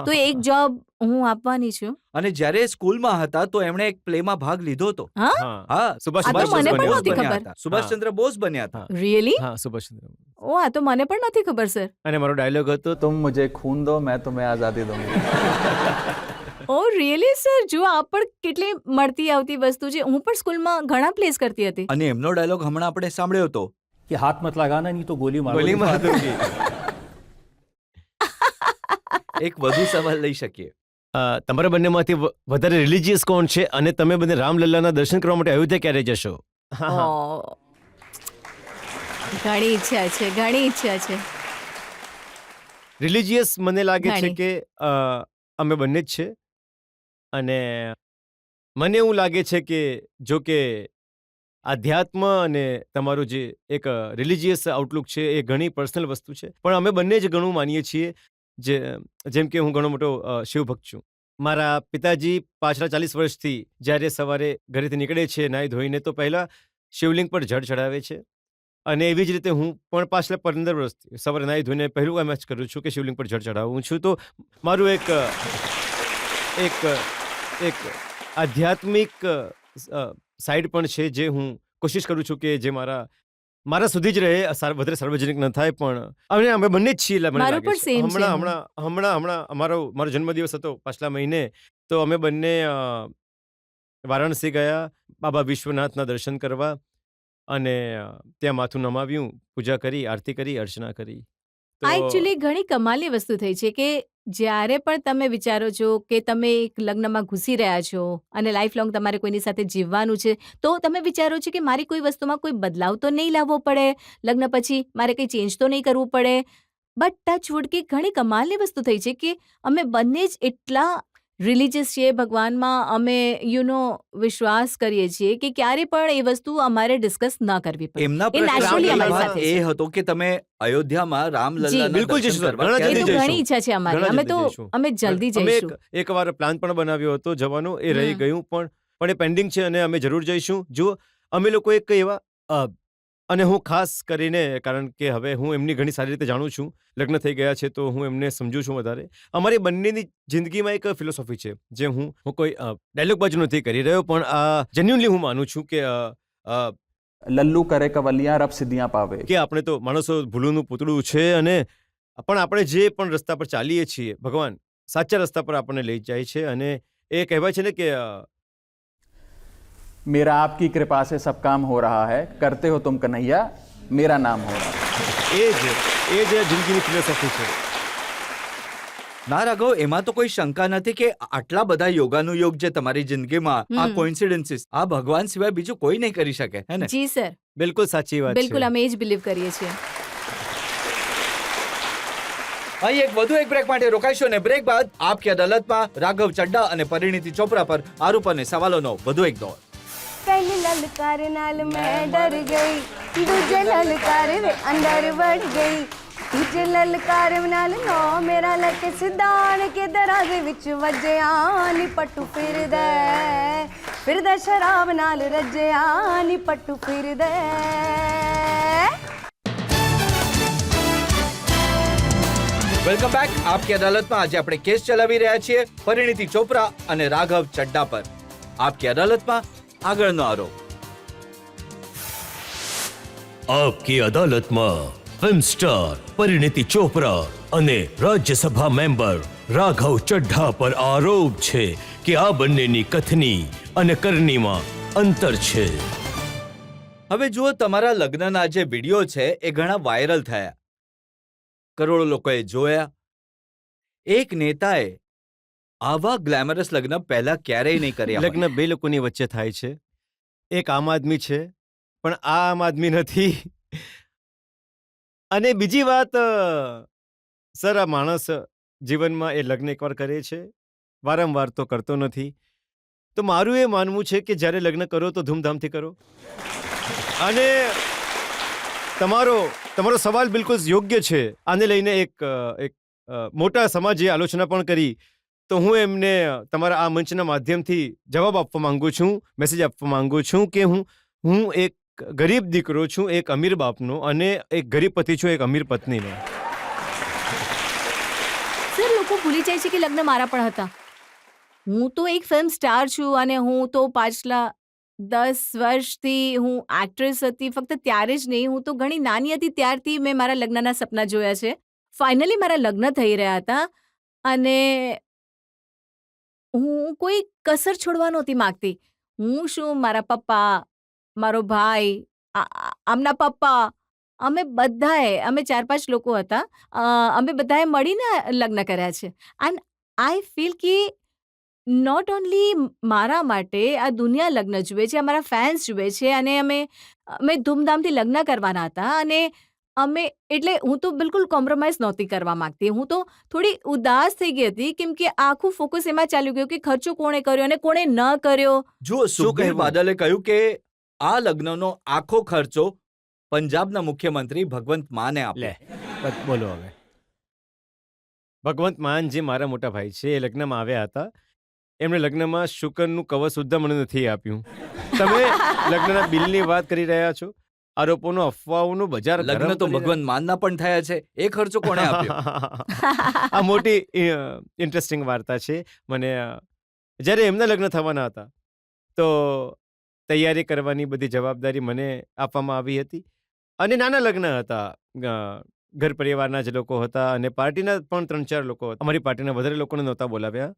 તો એક જોબ હું આપવાની છું. અને જ્યારે સ્કૂલમાં હતા તો એમણે એક પ્લેમાં ભાગ લીધો હતો. હા, હા, સુભાષ આ તો સુભાષ મને પણ બન્યો. નહોતી બન્યા ખબર. હતા. સુભાષચંદ્ર બોઝ બન્યા હતા. હા. રિયલી? હા, સુભાષચંદ્ર બોઝ. ઓ, આ તો મને પણ નથી ખબર સર. અને મારો ડાયલોગ હતો, तुम मुझे खून दो मैं तुम्हें आज़ादी दूंगी. ઓ રિયલી સર? જો આ પણ કેટલી મળતી આવતી વસ્તુ છે. હું પણ સ્કૂલમાં ઘણા પ્લેસ કરતી હતી. અને એમનો ડાયલોગ હમણાં આપણે સાંભળ્યો હતો कि हाथ मत लगाना नहीं तो गोली मारो. ગોલી માર દૂંગી. એક વધુ સવાલ લઈ શકીએ? તમારા બંનેમાંથી વધારે રિલિજિયસ કોણ છે અને તમે બંને રામલલ્લાના દર્શન કરવા માટે અયોધ્યા ક્યારે જશો? ઓ, ઘણી ઈચ્છા છે, ઘણી ઈચ્છા છે. રિલિજિયસ મને લાગે છે ઘણી. કે અમે બંને જ છે. અને મને એવું લાગે છે કે જો કે આધ્યાત્મ અને તમારું જે એક રિલિજિયસ આઉટલુક છે એ ઘણી પર્સનલ વસ્તુ છે, પણ અમે બંને જ ઘણું માનીએ છીએ. જેમ કે હું ઘણો મોટો શિવભક્ત છું. મારા પિતાજી પાછલા 40 વર્ષથી જ્યારે સવારે ઘરેથી નીકળે છે નાહી ધોઈને, તો પહેલાં શિવલિંગ પર જળ ચડાવે છે. અને એવી જ રીતે હું પણ પાછલા 15 વર્ષથી સવારે નાહી ધોઈને પહેલું કામ જ કરું છું કે શિવલિંગ પર જળ ચડાવું છું. તો મારું એક આધ્યાત્મિક સાઈડ પણ છે, જે હું કોશિશ કરું છું કે જે મારા સુધી જ રહે, વધારે સાર્વજનિક ન થાય. પણ અમે બંને જ છીએ. મને મારું લાગે પણ છે. same છે. હમણાં મારો જન્મદિવસ હતો પાછલા મહિને, તો અમે બંને વારાણસી ગયા બાબા વિશ્વનાથના દર્શન કરવા, અને ત્યાં માથું નમાવ્યું, પૂજા કરી, આરતી કરી, અર્ચના કરી. તો આ એકચ્યુઅલી ઘણી કમાલની વસ્તુ થઈ છે કે જ્યારે પણ તમે વિચારો છો કે તમે એક લગ્નમાં ઘૂસી રહ્યા છો અને લાઈફ લોંગ તમારે કોઈની સાથે જીવવાનું છે, તો તમે વિચારો છો કે મારી કોઈ વસ્તુમાં કોઈ બદલાવ તો નહીં લાવવો પડે, લગ્ન પછી મારે કંઈ ચેન્જ તો નહીં કરવું પડે. બટ ટચ વુડ કે ઘણી કમાલની વસ્તુ થઈ છે કે અમે બંને જ એટલા રિલિજિયસ છીએ ભગવાનમાં, અમે વિશ્વાસ કરીએ છીએ કે ક્યારે પણ એ વસ્તુ અમારે ડિસ્કસ ન કરવી પડે. એમના એ naturally પ્રશ્નનો અમારી ભાગ સાથે એ છે. હતો કે તમે અયોધ્યામાં રામલલ્લાના બિલકુલ દર્શન જઈશું, કરવા ઘણા ક્યારે એ તો જલ્દી જશો? ઘણી ઈચ્છા છે અમારી. ઘણા અમે તો જલ્દી જઈશું. અમે જલ્દી અમે જઈશું. એકવાર પ્લાન પણ બનાવ્યો હતો જવાનો, એ રહી હમ. ગયું, પણ એ પેન્ડિંગ છે અને અમે જરૂર જઈશું. જો અમે લોકો એક એવા અને હું ખાસ કરીને, કારણ કે હવે હું એમની ઘણી સારી રીતે જાણું છું, લગ્ન થઈ ગયા છે તો હું એમને સમજુ છું વધારે. અમારી બંનેની જિંદગીમાં એક ફિલોસોફી છે, જે હું કોઈ ડાયલોગ બાજુ નથી કરી રહ્યો, પણ જેન્યુઅનલી હું માનું છું કે लल्लू करे कवलियां रब सिद्धियां पावे. કે આપણે તો માણસો ભૂલુંનું પૂતળું છે, અને પણ આપણે જે પણ રસ્તા પર ચાલીએ છીએ, ભગવાન સાચા રસ્તા પર આપણને લઈ જાય છે. અને એ કહેવાય છે ને કે मेरा आपकी कृपा से सब काम हो रहा है, करते हो तुम कन्हैया, मेरा नाम हो रहा है. એ જ જિંદગીની ફિલોસોફી છે. ના રાઘવ, એમાં તો કોઈ શંકા નથી કે આટલા બધા યોગાનુયોગ જે તમારી જિંદગીમાં, આ હમ. કોઇન્સિડન્સીસ, આ ભગવાન સિવાય બીજું કોઈ નહીં કરી શકે, હે ને? જી સર, બિલકુલ સાચી વાત બિલકુલ છે. અમે એ જ બિલીવ કરીએ છીએ. અહીં વધુ એક બ્રેક માટે રોકાઈશું, અને બ્રેક બાદ આપકી અદાલતમાં રાઘવ ચડ્ડા અને પરિણીતિ ચોપરા પર આરોપ અને સવાલોનો વધુ એક દોર. पहली ललकार नाल मैं डर गई, दूजे ललकार वे अंदर बढ़ गई, तीजे ललकार नाल नो मेरा लक सिद्धान के दराजे विच वजया नी पट्टू फिर दे शराब नाल रजया नी पट्टू फिर दे. Welcome back. આપકી અદાલતમાં આજે આપણે કેસ ચલાવી રહ્યા છીએ પરિણીતિ ચોપરા અને રાઘવ ચડ્ડા પર. આપકી અદાલતમાં આગળનો આરોપ. આપકી અદાલતમાં ફિલ્મ સ્ટાર પરિણીતિ ચોપરા અને રાજ્યસભા મેમ્બર રાઘવ ચડ્ઢા પર આરોપ છે કે આ બંનેની કથની અને કરણીમાં અંતર છે. હવે જુઓ, તમારા લગ્નના જે વિડીયો છે એ ઘણા વાયરલ થયા, કરોડો લોકોએ જોયા. એક નેતાએ આવા ગ્લેમરસ લગ્ન પહેલા ક્યારેય નહીં કર્યા હોય. લગ્ન બે લોકોની વચ્ચે થાય છે. એક આમ આદમી છે, પણ આ આમ આદમી નથી. અને બીજી વાત, સર, આ માણસ જીવનમાં એ લગ્ન એકવાર કરે છે, વારંવાર તો કરતો નથી. તો મારું એ માનવું છે કે જ્યારે લગ્ન કરો તો ધૂમધામથી કરો. અને તમારો સવાલ બિલકુલ યોગ્ય છે. આને લઈને એક મોટા સમાજે આલોચના પણ કરી, તો હું એમને તમારા આ મંચના માધ્યમથી જવાબ આપવા માંગુ છું, મેસેજ આપવા માંગુ છું કે હું એક ગરીબ દીકરો છું, એક અમીર બાપનો, અને એક ગરીબ પતિ છું, એક અમીર પત્નીનો. સર, લોકો ભૂલી જાય છે કે લગ્ન મારા પણ હતા. હું તો એક ફિલ્મ સ્ટાર છું, અને હું તો પાછલા 10 વર્ષથી હું એક્ટ્રેસ હતી. ફક્ત ત્યારે જ નહીં, હું તો ઘણી નાની હતી ત્યારથી મેં મારા લગ્નના સપના જોયા છે. ફાઇનલી મારા લગ્ન થઈ રહ્યા હતા, અને હું કોઈ કસર છોડવા નહોતી માંગતી. હું શું, મારા પપ્પા, મારો ભાઈ, આમના પપ્પા, અમે 4-5 લોકો હતા. અમે બધાએ મળીને લગ્ન કર્યા છે. એન્ડ આઈ ફીલ કે નોટ ઓનલી મારા માટે આ દુનિયા લગ્ન જુએ છે, અમારા ફેન્સ જુએ છે, અને અમે ધૂમધામથી લગ્ન કરવાના હતા. અને એટલે હું તો બિલકુલ કોમ્પ્રોમાઇઝ નહોતી કરવા માંગતી. હું તો થોડી ઉદાસ થઈ ગઈ હતી, કેમ કે આખું ફોકસ એમાં ચાલ્યું ગયું કે ખર્ચો કોણે કર્યો અને કોણે ન કર્યો. જુઓ, સુખબીર કહેવું? બાદલે કહ્યું કે આ લગ્નનો આખો ખર્ચો પંજાબના મુખ્યમંત્રી ભગવંત માને લે આપ્યો. બોલો હવે. ભગવંત માન જે મારા મોટા ભાઈ છે એ લગ્નમાં આવ્યા હતા. એમણે લગ્નમાં શુકનનું કવચ સુદ્ધા મને નથી આપ્યું. તમે લગ્નના બિલની વાત કરી રહ્યા છો. આરોપોનો અફવાઓનું બજાર ગરમ લગ્ન તો કરી ભગવંત માનના પણ થયા છે. એ ખર્ચો કોણે આપ્યો? આ મોટી ઇન્ટરેસ્ટિંગ વાર્તા છે. મને જ્યારે એમના લગ્ન થવાના હતા તો તૈયારી કરવાની બધી જવાબદારી મને આપવામાં આવી હતી. અને નાના લગ્ન હતા. ઘર પરિવારના જ લોકો હતા અને પાર્ટીના પણ 3-4 લોકો હતા. અમારી પાર્ટીના વધારે લોકોને નહોતા બોલાવ્યા.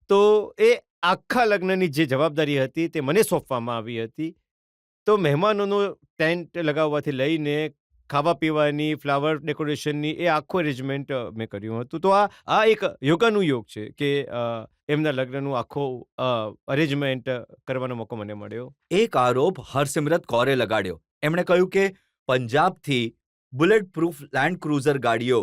તો એ આખા લગ્નની જે જવાબદારી હતી તે મને સોંપવામાં આવી હતી. તો મહેમાનોનો ટેન્ટ લગાવવાથી લઈને ખાવા પીવાની, ફ્લાવર ડેકોરેશનની એ આખું અરેન્જમેન્ટ મેં કર્યું હતું. તો આ એક યોગાનું યોગ છે કે એમના લગ્નનું આખો અરેન્જમેન્ટ કરવાનો મોકો મને મળ્યો. એક આરોપ હરસિમરત કૌરે લગાડ્યો. એમણે કહ્યું કે પંજાબથી બુલેટ પ્રૂફ લેન્ડ ક્રુઝર ગાડીઓ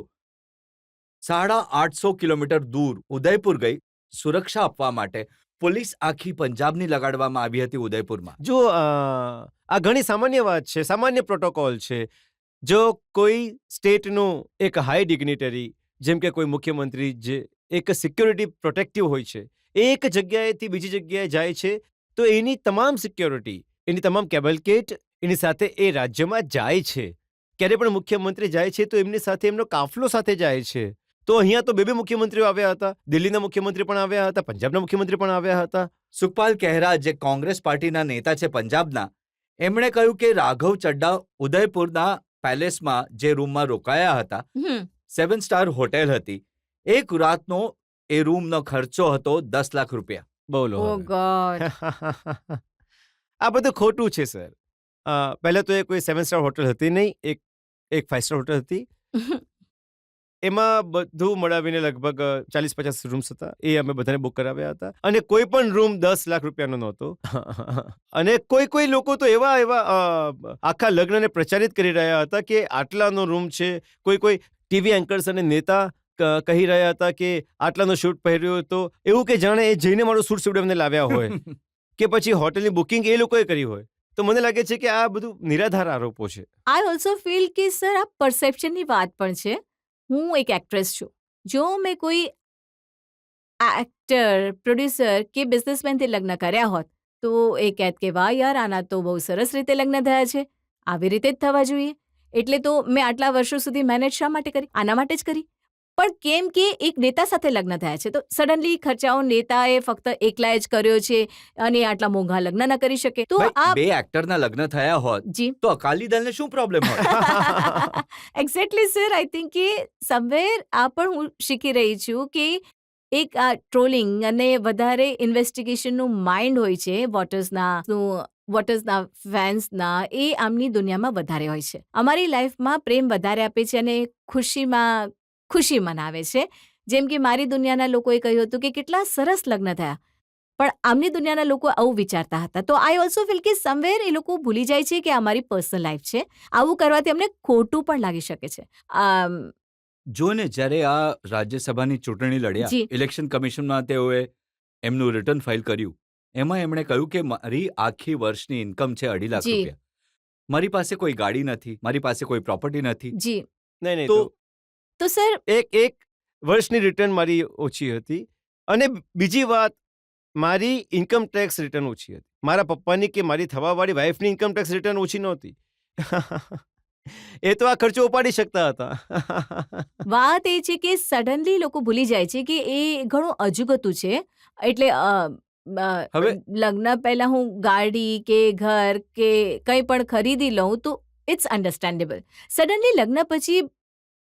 850 કિલોમીટર દૂર ઉદયપુર ગઈ સુરક્ષા આપવા માટે. પોલીસ આખી પંજાબની લગાડવામાં આવી હતી ઉદયપુરમાં. જો આ ઘણી સામાન્ય વાત છે, સામાન્ય પ્રોટોકોલ છે. જો કોઈ સ્ટેટનો એક હાઈ ડિગ્નિટરી જેમ કે કોઈ મુખ્યમંત્રી જે એક સિક્યોરિટી પ્રોટેક્ટિવ હોય છે, એ એક જગ્યાએથી બીજી જગ્યાએ જાય છે તો એની તમામ સિક્યોરિટી, એની તમામ કેબલકેટ એની સાથે એ રાજ્યમાં જાય છે. ક્યારે પણ મુખ્યમંત્રી જાય છે તો એમની સાથે એમનો કાફલો સાથે જાય છે. તો અહીંયા તો બે મુખ્યમંત્રીઓ આવ્યા હતા. દિલ્હીના મુખ્યમંત્રી પણ આવ્યા હતા, પંજાબના મુખ્યમંત્રી પણ આવ્યા હતા. સુખપાલ કહેરા જે કોંગ્રેસ પાર્ટીના નેતા છે પંજાબના, એમણે કહ્યું કે રાઘવ ચડ્ડા ઉદયપુરના પેલેસમાં જે રૂમમાં રોકાયા હતા, 7 સ્ટાર હોટેલ હતી, એક રાતનો એ રૂમનો ખર્ચો હતો 10 લાખ રૂપિયા. બોલો ઓ હવે. ગોડ. આ બધું ખોટું છે સર. પહેલાં તો એ કોઈ 7 સ્ટાર હોટલ હતી નહીં, એક 5 સ્ટાર હોટલ હતી. એમાં બધું મળાવીને લગભગ 40-50 રૂમ્સ હતા. એ અમે બધાને બુક કરાવ્યા હતા. અને કોઈ પણ રૂમ 10 લાખ રૂપિયાનો નહોતો. અને કોઈ લોકો તો એવા આખા લગ્નને પ્રચારિત કરી રહ્યા હતા કે આટલાનો રૂમ છે. કોઈ ટીવી એન્કર્સ અને નેતા કહી રહ્યા હતા કે આટલાનો શૂટ પહેર્યો હતો, એવું કે જાણે એ જઈને મારું શૂટ સીવડાવીને લાવ્યા હોય કે પછી હોટલની બુકિંગ એ લોકોએ કરી હોય. તો મને લાગે છે કે આ બધું નિરાધાર આરોપો છે. આઈ ઓલ્સો ફીલ કે સર આ પરસેપ્શનની વાત પણ છે. હું એક એક્ટ્રેસ છું. જો મેં કોઈ એક્ટર, પ્રોડ્યુસર કે બિઝનેસમેનથી લગ્ન કર્યા હોત તો એ કહેત કે વાહ યાર, આના તો બહુ સરસ રીતે લગ્ન થયા છે, આવી રીતે જ થવા જોઈએ. એટલે તો મેં આટલા વર્ષો સુધી મહેનત શા માટે કરી? આના માટે જ કરી. પણ કેમ કે એક નેતા સાથે લગ્ન થયા છે તો સડનલી ખર્ચાઓ નેતાએ ફક્ત એકલાએ જ કર્યો છે અને આટલા મોંઘા લગ્ન ન કરી શકે. તો ભાઈ, આ બે એક્ટરના લગ્ન થયા હોત જી તો અકાલી દળને શું પ્રોબ્લેમ હોય? એક્ઝેક્ટલી સર, આઈ થિંક કે સમવેર આ પણ હું શીખી રહી છું કે એક આ ટ્રોલિંગ અને વધારે ઇન્વેસ્ટિગેશનનું માઇન્ડ હોય છે વોટર્સના ફેન્સના, એ આમની દુનિયામાં વધારે હોય છે. અમારી લાઈફમાં પ્રેમ વધારે આપે છે અને ખુશીમાં ખુશી મનાવે છે. જેમ કે મારી દુનિયાના લોકોએ કહ્યું હતું કે કેટલા સરસ લગ્ન થયા, પણ આમની દુનિયાના લોકો આવું વિચારતા હતા. તો આઈ ઓલ્સો ફીલ કે સમવેર એ લોકો ભૂલી જાય છે કે અમારી પર્સનલ લાઈફ છે. આવું કરવાથી અમને ખોટું પણ લાગી શકે છે. જો ને જ્યારે આ રાજ્યસભાની ચૂંટણી લડ્યા, જી. ઇલેક્શન કમિશનમાં તેઓએ એમનું રિટર્ન ફાઇલ કર્યું. એમાં એમણે કહ્યું કે મારી આખી વર્ષની ઇન્કમ છે 2.5 લાખ જી. રૂપિયા. મારી પાસે કોઈ ગાડી નથી, મારી પાસે કોઈ પ્રોપર્ટી નથી. જી નહીં તો તો સર એક વર્ષની રિટર્ન મારી ઓછી હતી. અને બીજી વાત, મારી ઇન્કમ ટેક્સ રિટર્ન ઓછી હતી. મારા પપ્પાની કે મારી થવાવાળી વાઈફની ઇન્કમ ટેક્સ રિટર્ન ઓછી નહોતી. એ તો આ ખર્ચો ઉપાડી શકતા હતા. વાત એ છે કે સડનલી લોકો ભૂલી જાય છે કે એ ઘણું અજુગતું છે. એટલે હવે- લગ્ન પહેલા હું ગાડી કે ઘર કે કંઈ પણ ખરીદી લઉં તો ઇટ્સ અન્ડરસ્ટેન્ડેબલ. સડનલી લગ્ન પછી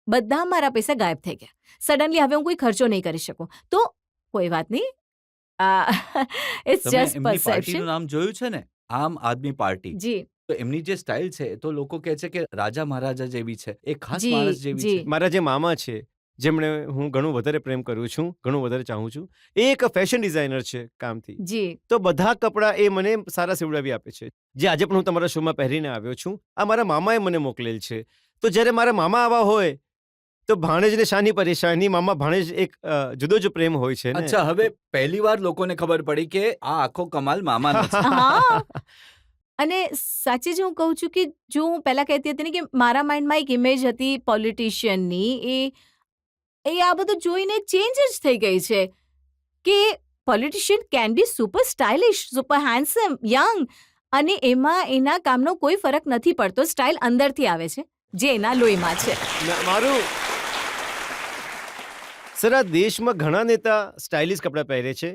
બધા મારા પૈસા ગાયબ થઈ ગયા. સડનલી હવે હું કોઈ ખર્ચો નહીં કરી શકું. તો કોઈ વાત નહીં, ઇટ્સ તમે જસ્ટ એમની પાર્ટીનું પરસેપ્શન. નામ જોયું છે ને, આમ આદમી પાર્ટી. જી તો એમની જે સ્ટાઇલ છે એ તો લોકો કહે છે કે રાજા મહારાજા જેવી છે, એ ખાસ જી, માણસ જેવી જી. છે. મારા જે મામા છે, જેમણે હું ઘણું વધારે પ્રેમ કરું છું, ઘણું વધારે ચાહું છું, એ એક ફેશન ડિઝાઇનર છે કામથી. જી તો બધા કપડાં એ મને સારા સીવડાવી આપે છે. જે આજે પણ હું તમારા શોમાં પહેરીને આવ્યો છું, આ મારા મામાએ મને મોકલેલ છે. તો જ્યારે મારા મામા આવા હોય તો ભાણેજને શાની પરેશાની? મામા ભાણેજ એક જુદો જ પ્રેમ હોય છે ને. અચ્છા, હવે પહેલી વાર લોકોને ખબર પડી કે આ આખો કમાલ મામાનો છે. હા અને સાચે જ હું કહું છું કે જો હું પહેલાં કહેતી હતી ને કે મારા માઇન્ડમાં એક ઇમેજ હતી પોલિટિશિયનની, એ આ બધું જોઈને ચેન્જ જ થઈ ગઈ છે કે politician can be super stylish, super handsome, young, અને એમાં એના કામનો કોઈ ફરક નથી પડતો. સ્ટાઇલ અંદરથી આવે છે જે એના લોહીમાં છે. મારું સર, આ દેશમાં ઘણા નેતા સ્ટાઇલિશ કપડાં પહેરે છે.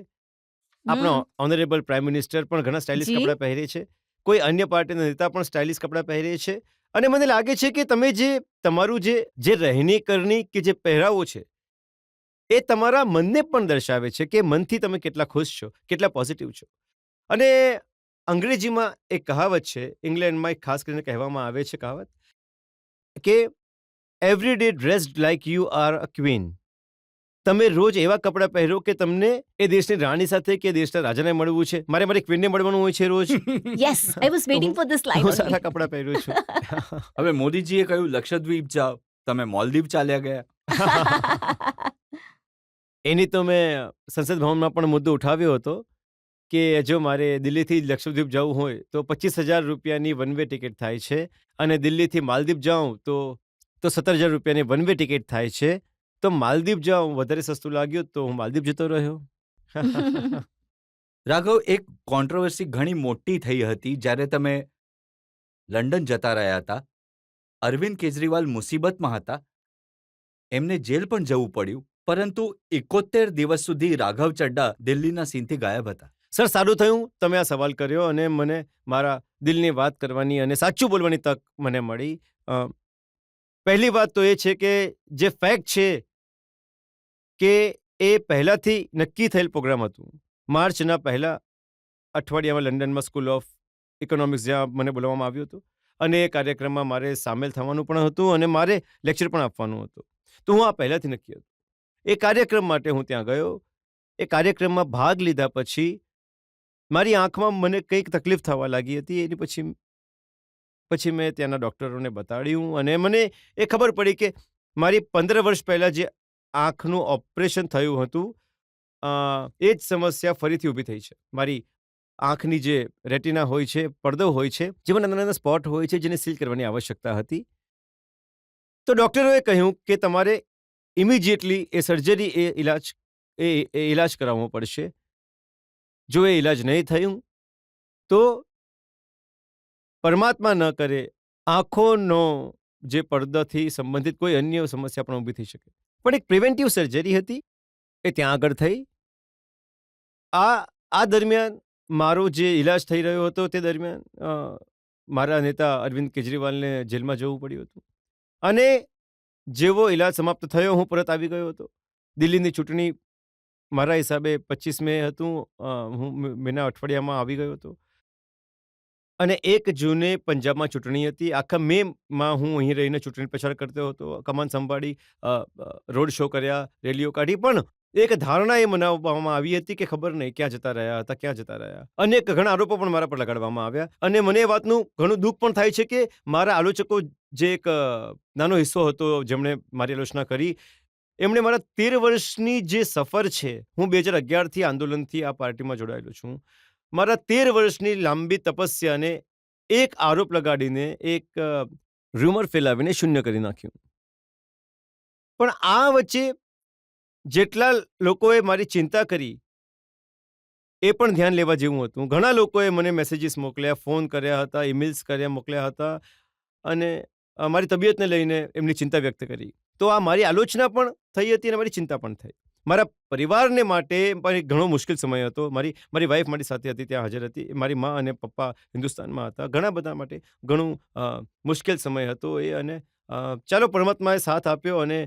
આપણો ઓનરેબલ પ્રાઇમ મિનિસ્ટર પણ ઘણા સ્ટાઇલિશ જી. કપડાં પહેરે છે. કોઈ અન્ય પાર્ટીના નેતા પણ સ્ટાઇલિશ કપડાં પહેરે છે. અને મને લાગે છે કે તમે જે તમારું જે રહેણી કરણી કે જે પહેરાવો છે એ તમારા મનને પણ દર્શાવે છે કે મનથી તમે કેટલા ખુશ છો, કેટલા પોઝિટિવ છો. અને અંગ્રેજીમાં એક કહાવત છે, ઇંગ્લેન્ડમાં એક ખાસ કરીને કહેવામાં આવે છે કહાવત કે every day dressed like you are a queen. તમે રોજ એવા કપડાં પહેરો કે તમને એ દેશની રાણી સાથે કે દેશના રાજાને મળવું છે. મારી ક્વીનને મળવાનું હોય છે રોજ. Yes, I was waiting for this line. હું સારા કપડાં પહેરું છું. હવે મોદીજીએ કહ્યું લક્ષદ્વીપ જાઓ, તમે મોલદીવ ચાલ્યા ગયા. એની તો મેં સંસદ ભવનમાં પણ મુદ્દો ઉઠાવ્યો હતો કે જો મારે દિલ્હીથી લક્ષદ્વીપ જવું હોય તો 25,000 રૂપિયાની વન વે ટિકિટ થાય છે, અને દિલ્હીથી માલદીવ જાઉં તો 17,000 રૂપિયાની વન વે ટિકિટ થાય છે. તો માલદીવ જાઉં વધારે સસ્તું લાગ્યું તો હું માલદીવ જતો રહ્યો. રાઘવ, એક કોન્ટ્રોવર્સી ઘણી મોટી થઈ હતી જ્યારે તમે લંડન જતા રહ્યા હતા. અરવિંદ કેજરીવાલ મુસીબતમાં હતા, એમને જેલ પણ જવું પડ્યું, પરંતુ 71 દિવસ સુધી રાઘવ ચડ્ડા દિલ્હીના સીનથી ગાયબ હતા. સર, સારું થયું તમે આ સવાલ કર્યો અને મને મારા દિલની વાત કરવાની અને સાચું બોલવાની તક મને મળી. પહેલી વાત તો એ છે કે જે ફેક્ટ છે કે એ પહેલાંથી નક્કી થયેલ પ્રોગ્રામ હતું. માર્ચના પહેલા અઠવાડિયામાં લંડનમાં સ્કૂલ ઓફ ઇકોનોમિક્સ જ્યાં મને બોલાવવામાં આવ્યું હતું, અને એ કાર્યક્રમમાં મારે સામેલ થવાનું પણ હતું અને મારે લેક્ચર પણ આપવાનું હતું. તો હું આ પહેલાંથી નક્કી હતું. એ કાર્યક્રમ માટે હું ત્યાં ગયો. એ કાર્યક્રમમાં ભાગ લીધા પછી મારી આંખમાં મને કંઈક તકલીફ થવા લાગી હતી. એની પછી મેં ત્યાંના ડૉક્ટરોને બતાડ્યું અને મને એ ખબર પડી કે મારી 15 વર્ષ પહેલાં જે આંખનું ઓપરેશન થયું હતું એ જ સમસ્યા ફરીથી ઊભી થઈ છે. મારી આંખની જે રેટિના હોય છે, પડદો હોય છે, જેમાં નાના નાના સ્પોટ હોય છે જેને સીલ કરવાની આવશ્યકતા હતી. તો ડૉક્ટરોએ કહ્યું કે તમારે ઇમિડિયેટલી એ સર્જરી એ ઇલાજ કરાવવો પડશે. જો એ ઇલાજ નહીં થયું તો પરમાત્મા ન કરે આંખોનો જે પડદાથી સંબંધિત કોઈ અન્ય સમસ્યા પણ ઊભી થઈ શકે. પણ એક પ્રિવેન્ટિવ સર્જરી હતી, એ ત્યાં આગળ થઈ. આ દરમિયાન મારો જે ઇલાજ થઈ રહ્યો હતો તે દરમિયાન મારા નેતા અરવિંદ કેજરીવાલને જેલમાં જવું પડ્યું હતું. અને જેવો ઇલાજ સમાપ્ત થયો હું પરત આવી ગયો હતો. દિલ્હીની ચૂંટણી મારા હિસાબે 25 મે હતું. હું મેના અઠવાડિયામાં આવી ગયો હતો. અને 1 જૂને પંજાબમાં ચૂંટણી હતી. આખા મેમાં હું અહીં રહીને ચૂંટણી પ્રચાર કરતો હતો, કમાન સંભાળી, રોડ શો કર્યા, રેલીઓ કાઢી. પણ એક ધારણા એ મનાવવામાં આવી હતી કે ખબર નહીં ક્યાં જતા રહ્યા. અનેક ઘણા આરોપો પણ મારા પર લગાડવામાં આવ્યા. અને મને એ વાતનું ઘણું દુઃખ પણ થાય છે કે મારા આલોચકો, જે એક નાનો હિસ્સો હતો જેમણે મારી આલોચના કરી, એમણે મારા 13 વર્ષની જે સફર છે, હું 2011થી આંદોલનથી આ પાર્ટીમાં જોડાયેલો છું, મારા 13 વર્ષની લાંબી તપસ્યાને એક આરોપ લગાડીને, એક રૂમર ફેલાવીને શૂન્ય કરી નાખ્યું. પણ આ વચ્ચે જેટલા લોકોએ મારી ચિંતા કરી એ પણ ધ્યાન લેવા જેવું હતું. ઘણા લોકોએ મને મેસેજીસ મોકલ્યા, ફોન કર્યા હતા, ઈમેલ્સ મોકલ્યા હતા અને મારી તબિયતને લઈને એમની ચિંતા વ્યક્ત કરી. તો આ મારી આલોચના પણ થઈ હતી અને મારી ચિંતા પણ થઈ. મારા પરિવારને માટે ઘણો મુશ્કેલ સમય હતો. મારી વાઈફ મારી સાથે હતી, ત્યાં હાજર હતી. મારી મા અને પપ્પા હિન્દુસ્તાનમાં હતા. ઘણા બધા માટે ઘણું મુશ્કેલ સમય હતો એ. અને ચાલો, પરમાત્માએ સાથ આપ્યો અને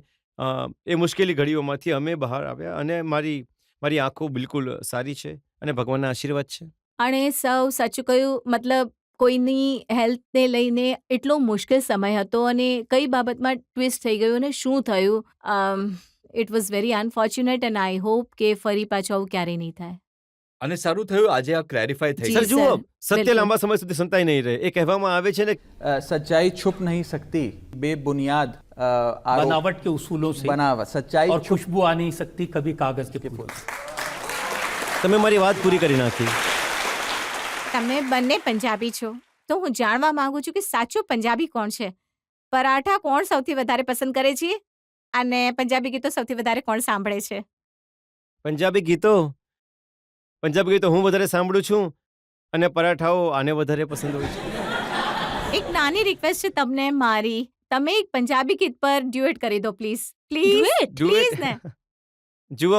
એ મુશ્કેલી ઘડીઓમાંથી અમે બહાર આવ્યા. અને મારી આંખો બિલકુલ સારી છે અને ભગવાનના આશીર્વાદ છે. અને સૌ સાચું કહ્યું, મતલબ કોઈની હેલ્થને લઈને એટલો મુશ્કેલ સમય હતો અને કઈ બાબતમાં ટ્વિસ્ટ થઈ ગયું અને શું થયું, it was very unfortunate. And I hope કે ફરી પાછું આવું ક્યારેય નહીં થાય. અને સારું થયું આજે આ ક્લેરિફાઈ થઈ. જી, સર જુઓ, સર, સત્ય લાંબા સમય સુધી સંતાઈ નહીં રહે. એ કહેવામાં આવે છે ને, सच्चाई छुप नहीं सकती बेबुनियाद आरोप, बनावट के उसूलों से बनावट सच्चाई और खुशबू आ नहीं सकती कभी कागज के फूल से. તમે મારી વાત પૂરી કરી નાખી. તમે બંને પંજાબી છો તો હું જાણવા માંગુ છું કે સાચો પંજાબી કોણ છે? પરાઠા કોણ સૌથી વધારે પસંદ કરે છે? અને પંજાબી ગીતો સૌથી વધારે કોણ સાંભળે છે? પંજાબી ગીતો હું વધારે સાંભળું છું અને પરાઠાઓ આને વધારે પસંદ હોય છે. એક નાની રિક્વેસ્ટ છે તમને મારી. તમે એક પંજાબી ગીત પર ડ્યુએટ કરી દો પ્લીઝ. પ્લીઝ પ્લીઝ ને. જુઓ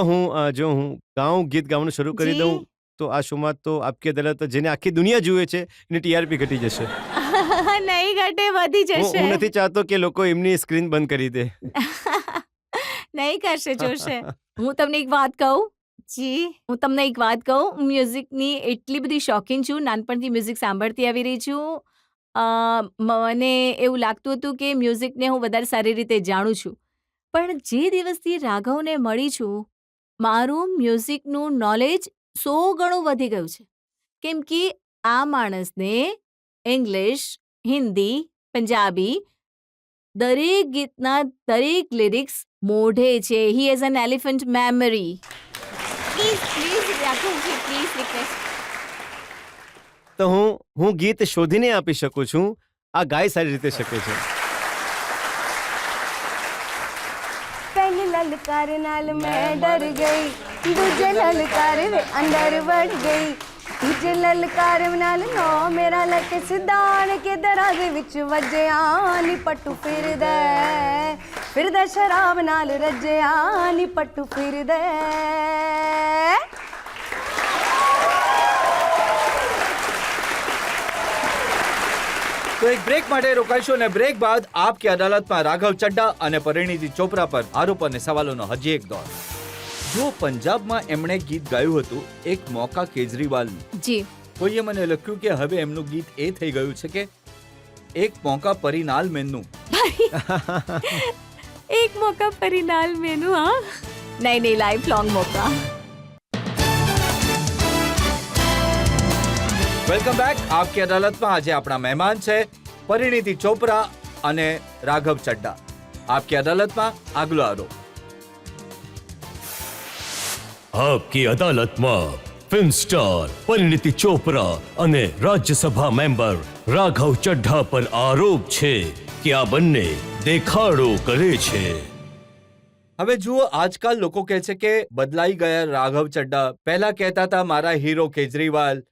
જો હું ગીત ગાવાનું શરૂ કરી જી. દઉં તો આ શોમાં તો આપકી અદાલત જેને આખી દુનિયા જુએ છે એની ટીઆરપી ઘટી જશે. નહીં ઘટે, વધી જશે. હું નથી ચાહતો કે લોકો એમની સ્ક્રીન બંધ કરી દે. નહીં કરશે, જોશે. હું તમને એક વાત કહું. હું તમને એક વાત કહું. હું મ્યુઝિકની એટલી બધી શોખીન છું. નાનપણથી મ્યુઝિક સાંભળતી આવી રહી છું. મને એવું લાગતું હતું કે મ્યુઝિકને હું વધારે સારી રીતે જાણું છું. પણ જે દિવસથી રાઘવને મળી છું, મારું મ્યુઝિકનું નોલેજ 100 ગણું વધી ગયું છે. કેમ કે આ માણસને ઇંગ્લિશ, હિન્દી, પંજાબી દરેક ગીતના દરેક લિરિક્સ મોઢે છે. He has an elephant memory. Please Raghavji, please request. તો હું ગીત શોધીને આપી શકું છું. આ ગાય સારી રીતે શકે છે. पहली ललकार नाल मैं डर गई, दूजे ललकार वे अंदर बढ़ गई, तीजे ललकार नाल नो मेरा लक सिधान के दरवाजे विच वजया नी पट्टू फिरदा शराब नाल रजया नी पट्टू फिरदे. તો એક બ્રેક માટે રોકાઈશું અને બ્રેક બાદ આપકી અદાલતમાં રાઘવ ચડ્ડા અને પરિણીતિ ચોપરા પર આરોપ અને સવાલોનો હજી એક દોર. જો પંજાબમાં એમણે ગીત ગાયું હતું એક મોકા કેજરીવાલનું, જી. કોઈએ મને લખ્યું કે હવે એમનું ગીત એ થઈ ગયું છે કે એક મોકા પરિનાલ મેનનું. એક મોકા પરિનાલ મેનુ. હા, નહીં, લાઈફ લોંગ મોકા. Welcome back. આપકી અદાલતમાં આજે આપણા મહેમાન છે પરિણીતિ ચોપરા અને રાઘવ ચડ્ડા. આપકી અદાલતમાં આગલો આરોપ. આપકી અદાલતમાં ફિલ્મ સ્ટાર પરિણીતિ ચોપરા અને રાજ્યસભા મેમ્બર રાઘવ ચડ્ઢા પર આરોપ છે કે આ બંને દેખાડો કરે છે. હવે જુઓ, આજકાલ લોકો કહે છે કે બદલાઈ ગયા રાઘવ ચડ્ડા. પહેલા કહેતા હતા મારા હીરો કેજરીવાલ,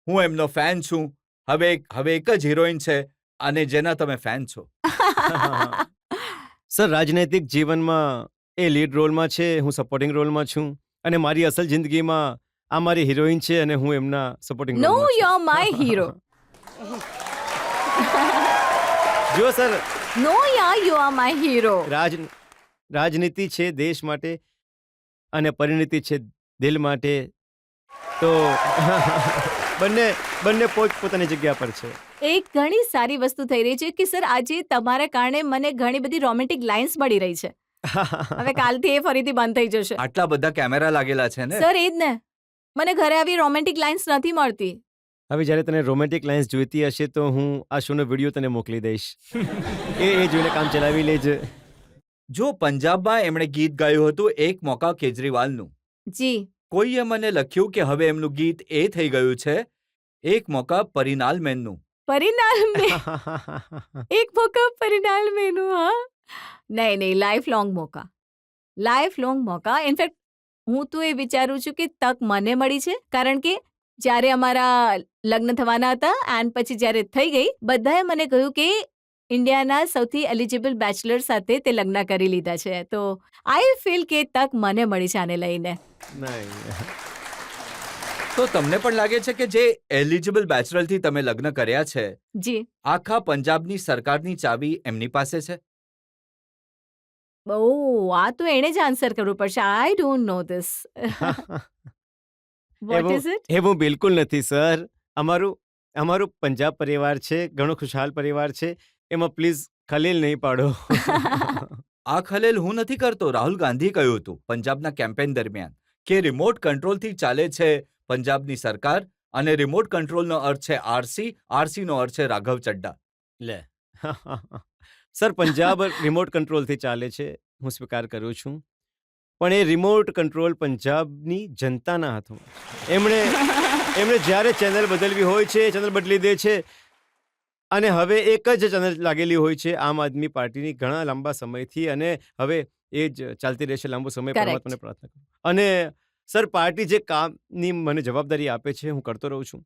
હું એમનો ફેન છું. હવે એક જ હિરોઈન છે અને જેના તમે ફેન છો. સર, રાજનૈતિક જીવનમાં એ લીડ રોલમાં છે, હું સપોર્ટિંગ રોલમાં છું. અને મારી અસલ જિંદગીમાં આ મારી હિરોઈન છે અને હું એમના સપોર્ટિંગ નો, રોલમાં છું. You are my hero. જુઓ સર, નો યાર, યુ આર માય હીરો. રાજનીતિ છે દેશ માટે અને પરિણીતિ છે દિલ માટે. તો બંને પોતાની જગ્યા પર છે. એક ઘણી સારી વસ્તુ થઈ રહી છે કે સર આજે તમારા કારણે મને ઘણી બધી રોમેન્ટિક લાઇન્સ મળી રહી છે. હવે કાલથી એ ફરીથી બંધ થઈ જશે. આટલા બધા કેમેરા લાગેલા છે ને. સર, એ જ ને, મને ઘરે આવી રોમેન્ટિક લાઇન્સ નથી મળતી. હવે જ્યારે તને રોમેન્ટિક લાઇન્સ જોઈતી હશે તો હું આ શોનો વિડીયો તને મોકલી દઈશ. એ જોઈને કામ ચલાવી લેજે. જો પંજાબમાં એમણે ગીત ગાયું હતું એક મોકા કેજરીવાલનું, જી. કોઈએ મને લખ્યું કે હવે એમનું ગીત એ થઈ ગયું છે એક મોકા પરિનાલ મેનનું. પરિણાલ મેં એક મોકા પરિણાલ મેનુ. હા, નહીં, લાઈફ લોંગ મોકા. લાઈફ લોંગ મોકા. ઇનફેક્ટ હું તો એ વિચારું છું કે તક મને મળી છે, કારણ કે જ્યારે અમારા લગ્ન થવાના હતા એન્ડ પછી જ્યારે થઈ ગઈ, બધાએ મને કહ્યું કે ઇન્ડિયાના સૌથી એલિજિબલ બેચલર સાથે તે લગ્ન કરી લીધા છે. તો આઈ ફીલ કે તક મને મળી છે આને લઈને. તો તમને પણ લાગે છે કે જે એલિજિબલ બેચલરથી તમે લગ્ન કર્યા છે, જી, આખા પંજાબની સરકારની ચાવી એમની પાસે છે? આ તો એણે જ આન્સર કરવું પડશે. આઈ don't no this. What is it? એવું બિલકુલ નથી સર. અમારું પંજાબ પરિવાર છે, ઘણો ખુશહાલ પરિવાર છે. એમાં પ્લીઝ ખલેલ નહીં પાડો. આ ખલેલ હું નથી કરતો. રાહુલ ગાંધીએ કહ્યું હતું પંજાબના કેમ્પેન દરમિયાન કે રિમોટ કંટ્રોલથી ચાલે છે પંજાબની સરકાર અને રિમોટ કંટ્રોલનો અર્થ છે આરસી, આરસીનો અર્થ છે રાઘવ ચડ્ડા. લે સર, પંજાબ રિમોટ કંટ્રોલથી ચાલે છે, હું સ્વીકાર કરું છું. પણ એ રિમોટ કંટ્રોલ પંજાબની જનતાના હાથમાં. એમણે જ્યારે ચેનલ બદલવી હોય છે ચેનલ બદલી દે છે. અને હવે એક જ ચેનલ લાગેલી હોય છે આમ આદમી પાર્ટીની ઘણા લાંબા સમયથી, અને હવે એ જ ચાલતી રહેશે લાંબો સમય. Correct. પરમાત્માને પ્રાર્થના કરું. અને સર, પાર્ટી જે કામની મને જવાબદારી આપે છે હું કરતો રહું છું.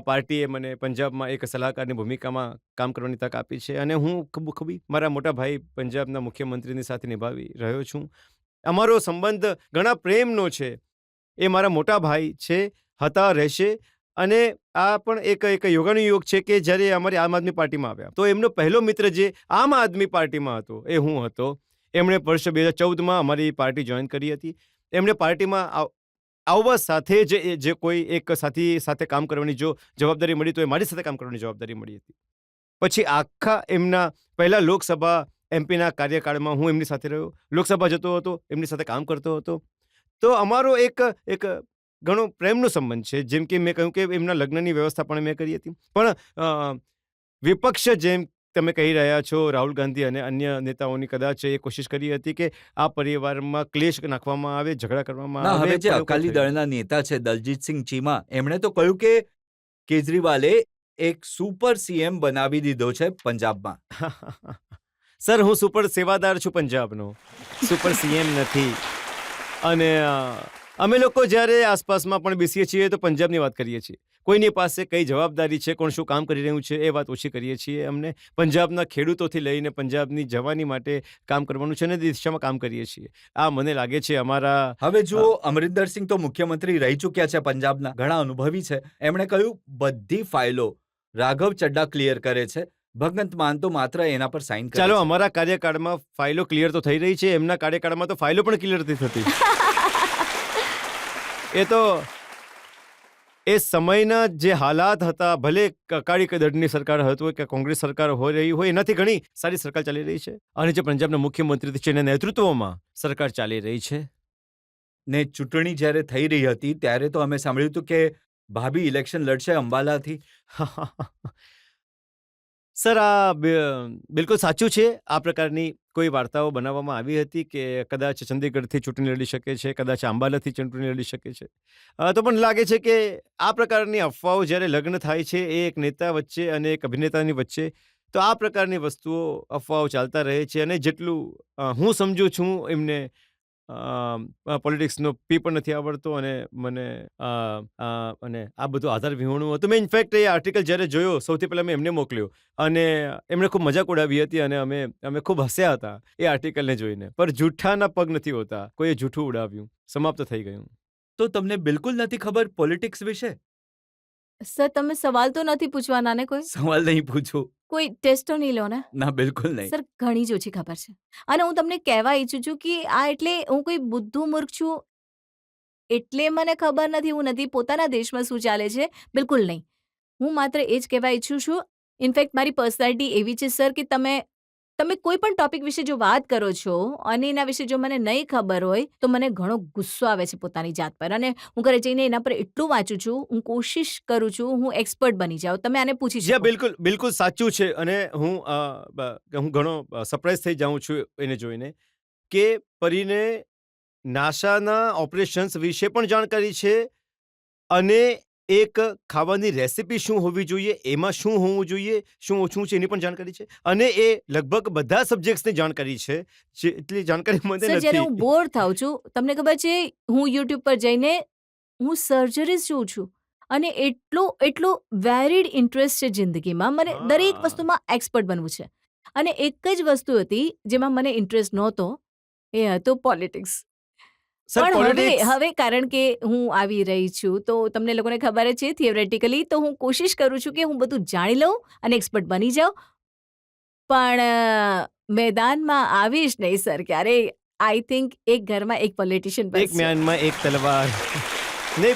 પાર્ટીએ મને પંજાબમાં એક સલાહકારની ભૂમિકામાં કામ કરવાની તક આપી છે, અને હું ખૂબી મારા મોટા ભાઈ પંજાબના મુખ્યમંત્રીની સાથે નિભાવી રહ્યો છું. અમારો સંબંધ ઘણા પ્રેમનો છે. એ મારા મોટા ભાઈ છે, હતા, રહેશે. અને આ પણ એક યોગાનુયોગ છે કે જ્યારે અમારી આમ આદમી પાર્ટીમાં આવ્યા તો એમનો પહેલો મિત્ર જે આમ આદમી પાર્ટીમાં હતો એ હું હતો. એમણે વર્ષ 2014માં અમારી પાર્ટી જોઈન કરી હતી. એમણે પાર્ટીમાં આવવા સાથે જે કોઈ એક સાથી સાથે કામ કરવાની જો જવાબદારી મળી તો એ મારી સાથે કામ કરવાની જવાબદારી મળી હતી. પછી આખા એમના પહેલા લોકસભા એમપીના કાર્યકાળમાં હું એમની સાથે રહ્યો, લોકસભા જતો હતો, એમની સાથે કામ કરતો હતો. તો અમારો એક ઘણો પ્રેમનો સંબંધ છે. જેમ કે મેં કહ્યું કે એમના લગ્નની વ્યવસ્થા પણ મેં કરી હતી. પણ વિપક્ષ જેમ તમે કહી રહ્યા છો, રાહુલ ગાંધી અને અન્ય નેતાઓની કદાચ એ કોશિશ કરી હતી કે આ પરિવારમાં ક્લેશ નાખવામાં આવે, ઝઘડા કરવામાં ના, આવે. હવે જે અકાલી દળના નેતા છે દલજીતસિંહ ચીમા, એમણે તો કહ્યું કે કેજરીવાલે એક સુપર સીએમ બનાવી દીધો છે પંજાબમાં. સર, હું સુપર સેવાદાર છું પંજાબનો, સુપર સીએમ નથી. અને અમે લોકો જ્યારે આસપાસમાં પણ બેસીએ છીએ તો પંજાબની વાત કરીએ છીએ. કોઈની પાસે કઈ જવાબદારી છે, કોણ શું કામ કરી રહ્યું છે એ વાત ઓછી કરીએ છીએ. અમને પંજાબના ખેડૂતોથી લઈને પંજાબની જવાની માટે કામ કરવાનું છે અને દિશામાં કામ કરીએ છીએ. આ મને લાગે છે અમારા. હવે જુઓ, અમરિંદરસિંહ તો મુખ્યમંત્રી રહી ચૂક્યા છે પંજાબના, ઘણા અનુભવી છે. એમણે કહ્યું બધી ફાઇલો રાઘવ ચડ્ડા ક્લિયર કરે છે, ભગવંત માન તો માત્ર એના પર સાઇન કરે. ચાલો, અમારા કાર્યકાળમાં ફાઇલો ક્લિયર તો થઈ રહી છે, એમના કાર્યકાળમાં તો ફાઇલો પણ ક્લિયર નથી થતી. એ તો એ સમયના જે હાલાત હતા, ભલે અકાળી દળની સરકાર હતી કે કોંગ્રેસ સરકાર હોય રહી હોય, એનાથી ઘણી સારી સરકાર ચાલી રહી છે. અને જે પંજાબના મુખ્યમંત્રી છે એના નેતૃત્વમાં સરકાર ચાલી રહી છે. ને ચૂંટણી જ્યારે થઈ રહી હતી ત્યારે તો અમે સાંભળ્યું હતું કે ભાભી ઇલેક્શન લડશે અંબાલાથી. સર, આ બિલકુલ સાચું છે. આ પ્રકારની કોઈ વાર્તાઓ બનાવવામાં આવી હતી કે કદાચ ચંદીગઢથી ચૂંટણી લડી શકે છે, કદાચ અંબાલાથી ચૂંટણી લડી શકે છે. તો પણ લાગે છે કે આ પ્રકારની અફવાઓ જ્યારે લગ્ન થાય છે એ એક નેતા વચ્ચે અને એક અભિનેતાની વચ્ચે, તો આ પ્રકારની વસ્તુઓ, અફવાઓ ચાલતા રહે છે. અને જેટલું હું સમજુ છું, એમને પોલિટિક્સનો પી પણ નથી આવડતો અને મને અને આ બધું આધાર વિહોણું હતું. મેં ઇનફેક્ટ એ આર્ટિકલ જ્યારે જોયો સૌથી પહેલાં મેં એમને મોકલ્યો અને એમણે ખૂબ મજાક ઉડાવી હતી અને અમે ખૂબ હસ્યા હતા એ આર્ટિકલને જોઈને. પર જૂઠાના પગ નથી હોતા, કોઈએ જૂઠું ઉડાવ્યું, સમાપ્ત થઈ ગયું. તો તમને બિલકુલ નથી ખબર પોલિટિક્સ વિશે? સર, તમે સવાલ તો નથી પૂછવાના ને? કોઈ સવાલ નહીં પૂછું. કોઈ ટેસ્ટ તો નહીં લો ને? ના, બિલકુલ નહીં. સર, ઘણી જ ઓછી ખબર છે. અને હું તમને કહેવા ઈચ્છું છું કે આ એટલે હું કોઈ બુદ્ધુ મૂર્ખ છું એટલે મને ખબર નથી, હું નથી પોતાના દેશમાં શું ચાલે છે, બિલકુલ નહીં. હું માત્ર એ જ કહેવા ઈચ્છું છું. ઇનફેક્ટ મારી પર્સનાલિટી એવી છે સર કે તમે કોઈ પણ ટોપિક વિશે જો વાત કરો છો અને એના વિશે જો મને નહીં ખબર હોય તો મને ઘણો ગુસ્સો આવે છે પોતાની જાત પર, અને હું ઘરે જઈને એના પર એટલું વાંચું છું, હું કોશિશ કરું છું હું એક્સપર્ટ બની જાઉં. તમે આને પૂછી શકો. બિલકુલ બિલકુલ સાચું છે. અને હું ઘણો સરપ્રાઈઝ થઈ જાઉં છું એને જોઈને કે પરીને નાસાના ઓપરેશન્સ વિશે પણ જાણકારી છે, અને એક ખાવાની રેસિપી શું હોવી જોઈએ, એમાં શું હોવું જોઈએ, શું ઓછું છે એની પણ જાણકારી છે. અને એ લગભગ બધા સબ્જેક્ટ્સની જાણકારી છે. એટલી જાણકારી મને સર, જ્યારે હું નથી. બોર થાઉં છું, તમને ખબર છે, હું યુટ્યુબ પર જઈને હું સર્જરીઝ જોઉં છું. અને એટલો વેરીડ ઇન્ટરેસ્ટ છે જિંદગીમાં, મને દરેક વસ્તુમાં એક્સપર્ટ બનવું છે. અને એક જ વસ્તુ હતી જેમાં મને ઇન્ટરેસ્ટ નહોતો, એ હતો પોલિટિક્સ. સર, પણ પોલિટિક્સ હવે કારણ કે હું આવી રહી છું તો તમને લોકોને ખબર જ છે, થિયોરેટિકલી તો હું કોશિશ કરું છું કે હું બધું જાણી લઉં અને એક્સપર્ટ બની જાઉં. પણ મેદાનમાં આવીશ નહીં સર ક્યારે. આઈ થિંક એક ઘરમાં એક પોલિટિશિયન એક મ્યાનમાં એક તલવાર. ને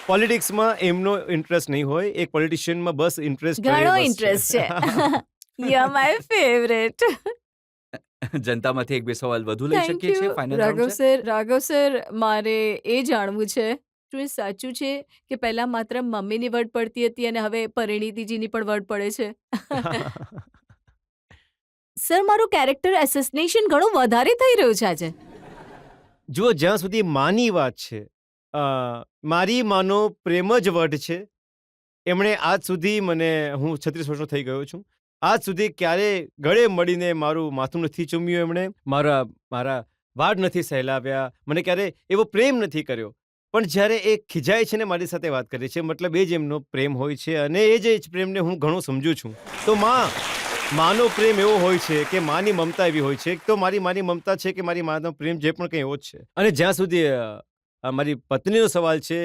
પોલિટિક્સમાં એમનો ઇન્ટરેસ્ટ નહીં હોય. એક પોલિટિશિયનમાં બસ ઇન્ટરેસ્ટ ઘણો ઇન્ટરેસ્ટ છે. You are my favourite. જનતામાંથી એક બે સવાલ વધુ લઈ શકીએ છીએ? ફાઇનલ રાઉન્ડ છે. રાઘવ સર, મારે એ જાણવું છે, શું એ સાચું છે કે પહેલા માત્ર મમ્મીની વર્ડ પડતી હતી અને હવે પરિણીતીજીની પણ વર્ડ પડે છે? સર, મારું કેરેક્ટર એસેસિનેશન ઘણું વધારે થઈ રહ્યું છે આજે. જુઓ, જ્યાં સુધી માની વાત છે, મારી માનો પ્રેમ જ વર્ડ છે. એમણે આજ સુધી મને, હું 36 વર્ષનો થઈ ગયો છું, આજ સુધી ક્યારે ગળે મળીને મારું માથું નથી ચૂમ્યું, એમણે મારા વાળ નથી સહેલાવ્યા, મને ક્યારે એવો પ્રેમ નથી કર્યો. પણ જ્યારે એ ખીજાય છે ને મારી સાથે વાત કરે છે, મતલબ એ જ એમનો પ્રેમ હોય છે, અને એ જ પ્રેમને હું ઘણો સમજું છું. તો માનો પ્રેમ એવો હોય છે કે માની મમતા એવી હોય છે. એક તો મારી મમતા છે કે મારી માનો પ્રેમ જે પણ કંઈ એવો જ છે. અને જ્યાં સુધી મારી પત્નીનો સવાલ છે,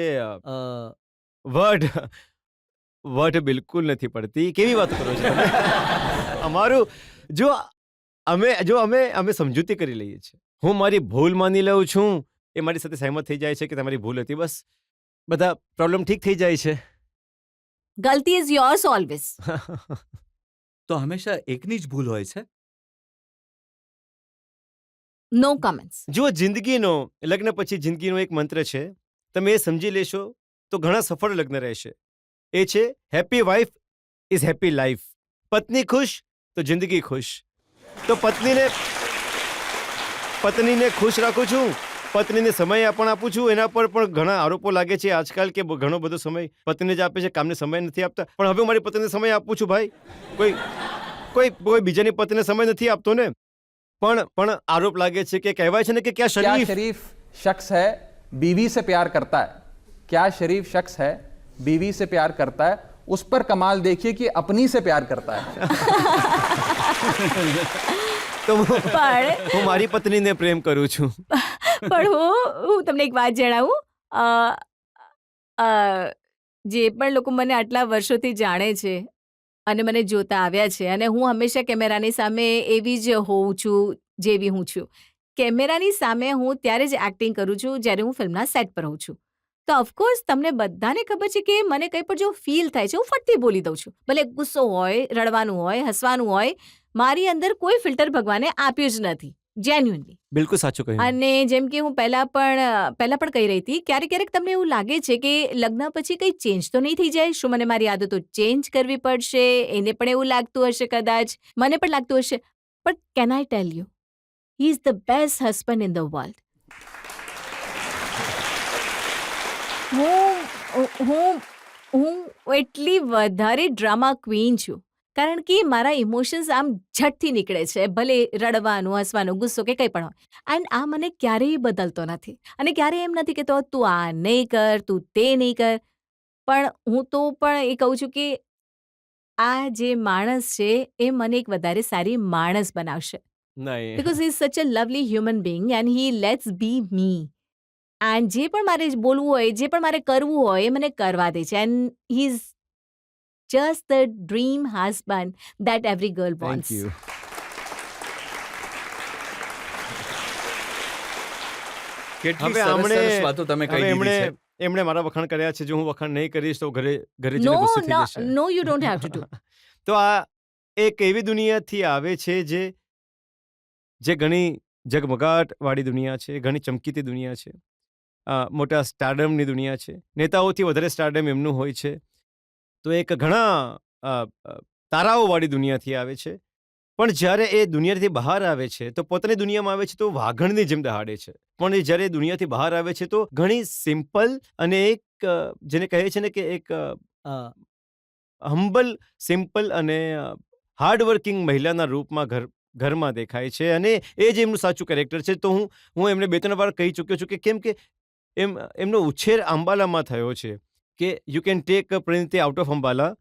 વટ બિલકુલ નથી પડતી. કેવી વાત કરો છો તમે? અમારું જો અમે સમજૂતી કરી લઈએ છીએ. હું મારી ભૂલ માની લઉં છું, એ મારી સાથે સહેમત થઈ જાય છે કે તમારી ભૂલ હતી, બસ બધા પ્રોબ્લેમ ઠીક થઈ જાય છે. ગલતી ઇઝ યોર્સ ઓલવેઝ. તો હંમેશા એકની જ ભૂલ હોય છે? No comments. જુઓ, લગ્ન પછી જિંદગીનો એક મંત્ર છે, તમે એ સમજી લેશો તો ઘણા સફળ લગ્ન રહેશે. એ છે happy wife is happy life. પત્ની ખુશ તો જિંદગી ખુશ. તો પત્નીને ખુશ રાખું છું, પત્નીને સમય પણ આપું છું. એના પર પણ ઘણા આરોપો લાગે છે આજકાલ કે ઘણો બધો સમય પત્નીને જ આપે છે, કામને સમય નથી આપતા. પણ હવે મારી પત્નીને સમય આપું છું ભાઈ. કોઈ બીજાની પત્નીને સમય નથી આપતો ને. પણ આરોપ લાગે છે કે કહેવાય છે ને કે क्या शरीफ शख्स है बीवी से प्यार करता है, क्या शरीफ शख्स है बीवी से प्यार करता है, उस पर कमाल देखिए कि अपनी से प्यार करता है. તો પણ હું મારી પત્નીને પ્રેમ કરું છું. પણ હું તમને એક વાત જણાવું. જે પણ લોકો મને આટલા વર્ષોથી જાણે છે અને મને જોતા આવ્યા છે, અને હું હંમેશા કેમેરાની સામે એવી જ હોઉં છું જેવી હું છું. કેમેરાની સામે હું ત્યારે જ એક્ટિંગ કરું છું જ્યારે હું ફિલ્મના સેટ પર હોઉં છું. તો ઓફકોર્સ તમને બધાને ખબર છે કે મને કંઈ પણ જો ફીલ થાય છે હું ફટથી બોલી દઉં છું. ભલે ગુસ્સો હોય, રડવાનું હોય, હસવાનું હોય, મારી અંદર કોઈ ફિલ્ટર ભગવાને આપ્યું જ નથી, જેન્યુઅનલી. બિલકુલ સાચું કહ્યું. અને જેમ કે હું પહેલા પણ કહી રહી હતી, ક્યારેક તમને એવું લાગે છે કે લગ્ન પછી કંઈ ચેન્જ તો નહીં થઈ જાય? શું મને મારી આદતો ચેન્જ કરવી પડશે? એને પણ એવું લાગતું હશે કદાચ, મને પણ લાગતું હશે. But can I tell you, he is the best husband in the world. હું એટલી વધારે ડ્રામા ક્વીન છું કારણ કે મારા ઇમોશન્સ આમ ઝટથી નીકળે છે, ભલે રડવાનું, હસવાનું, ગુસ્સો કે કંઈ પણ હોય. એન્ડ આ મને ક્યારેય બદલતો નથી. અને ક્યારેય એમ નથી કે તું આ નહીં કર, તું તે નહીં કર. પણ હું તો પણ એ કહું છું કે આ જે માણસ છે એ મને એક વધારે સારી માણસ બનાવશે. નહીં, બિકોઝ હી ઇઝ સચ a lovely human being and he let's be me. And જે પણ મારે બોલવું હોય, જે પણ મારે કરવું હોય એ મને કરવા દે છે. And he is just the dream husband that every girl wants. Thank you. કેટલી હવે સરસ વાતો તમે કહી દીધી છે. એમણે મારા વખાણ કર્યા છે. જો હું વખાણ નહીં કરીશ તો ઘરે જઈને No, ગુસ્સે થઈ no, જશે. no, you don't have to do. તો આ એક એવી દુનિયાથી આવે છે જે ઘણી ઝગમગાટ વાળી દુનિયા છે, ઘણી ચમકીતી દુનિયા છે, મોટા સ્ટારડમની દુનિયા છે. નેતાઓથી વધારે સ્ટારડમ એમનું હોય છે. તો એક ઘણા તારાઓવાળી દુનિયાથી આવે છે. પણ જ્યારે એ દુનિયાથી બહાર આવે છે તો પોતાની દુનિયામાં આવે છે તો વાઘણની જેમ દહાડે છે. પણ એ જ્યારે દુનિયાથી બહાર આવે છે તો ઘણી સિમ્પલ અને એક જેને કહે છે ને કે એક હમ્બલ, સિમ્પલ અને હાર્ડવર્કિંગ મહિલાના રૂપમાં ઘરમાં દેખાય છે. અને એ જ એમનું સાચું કેરેક્ટર છે. તો હું એમને 2-3 વાર કહી ચૂક્યો છું કે કેમ કે એમનો ઉછેર અંબાલામાં થયો છે કે you can take Parineeti out of Ambala,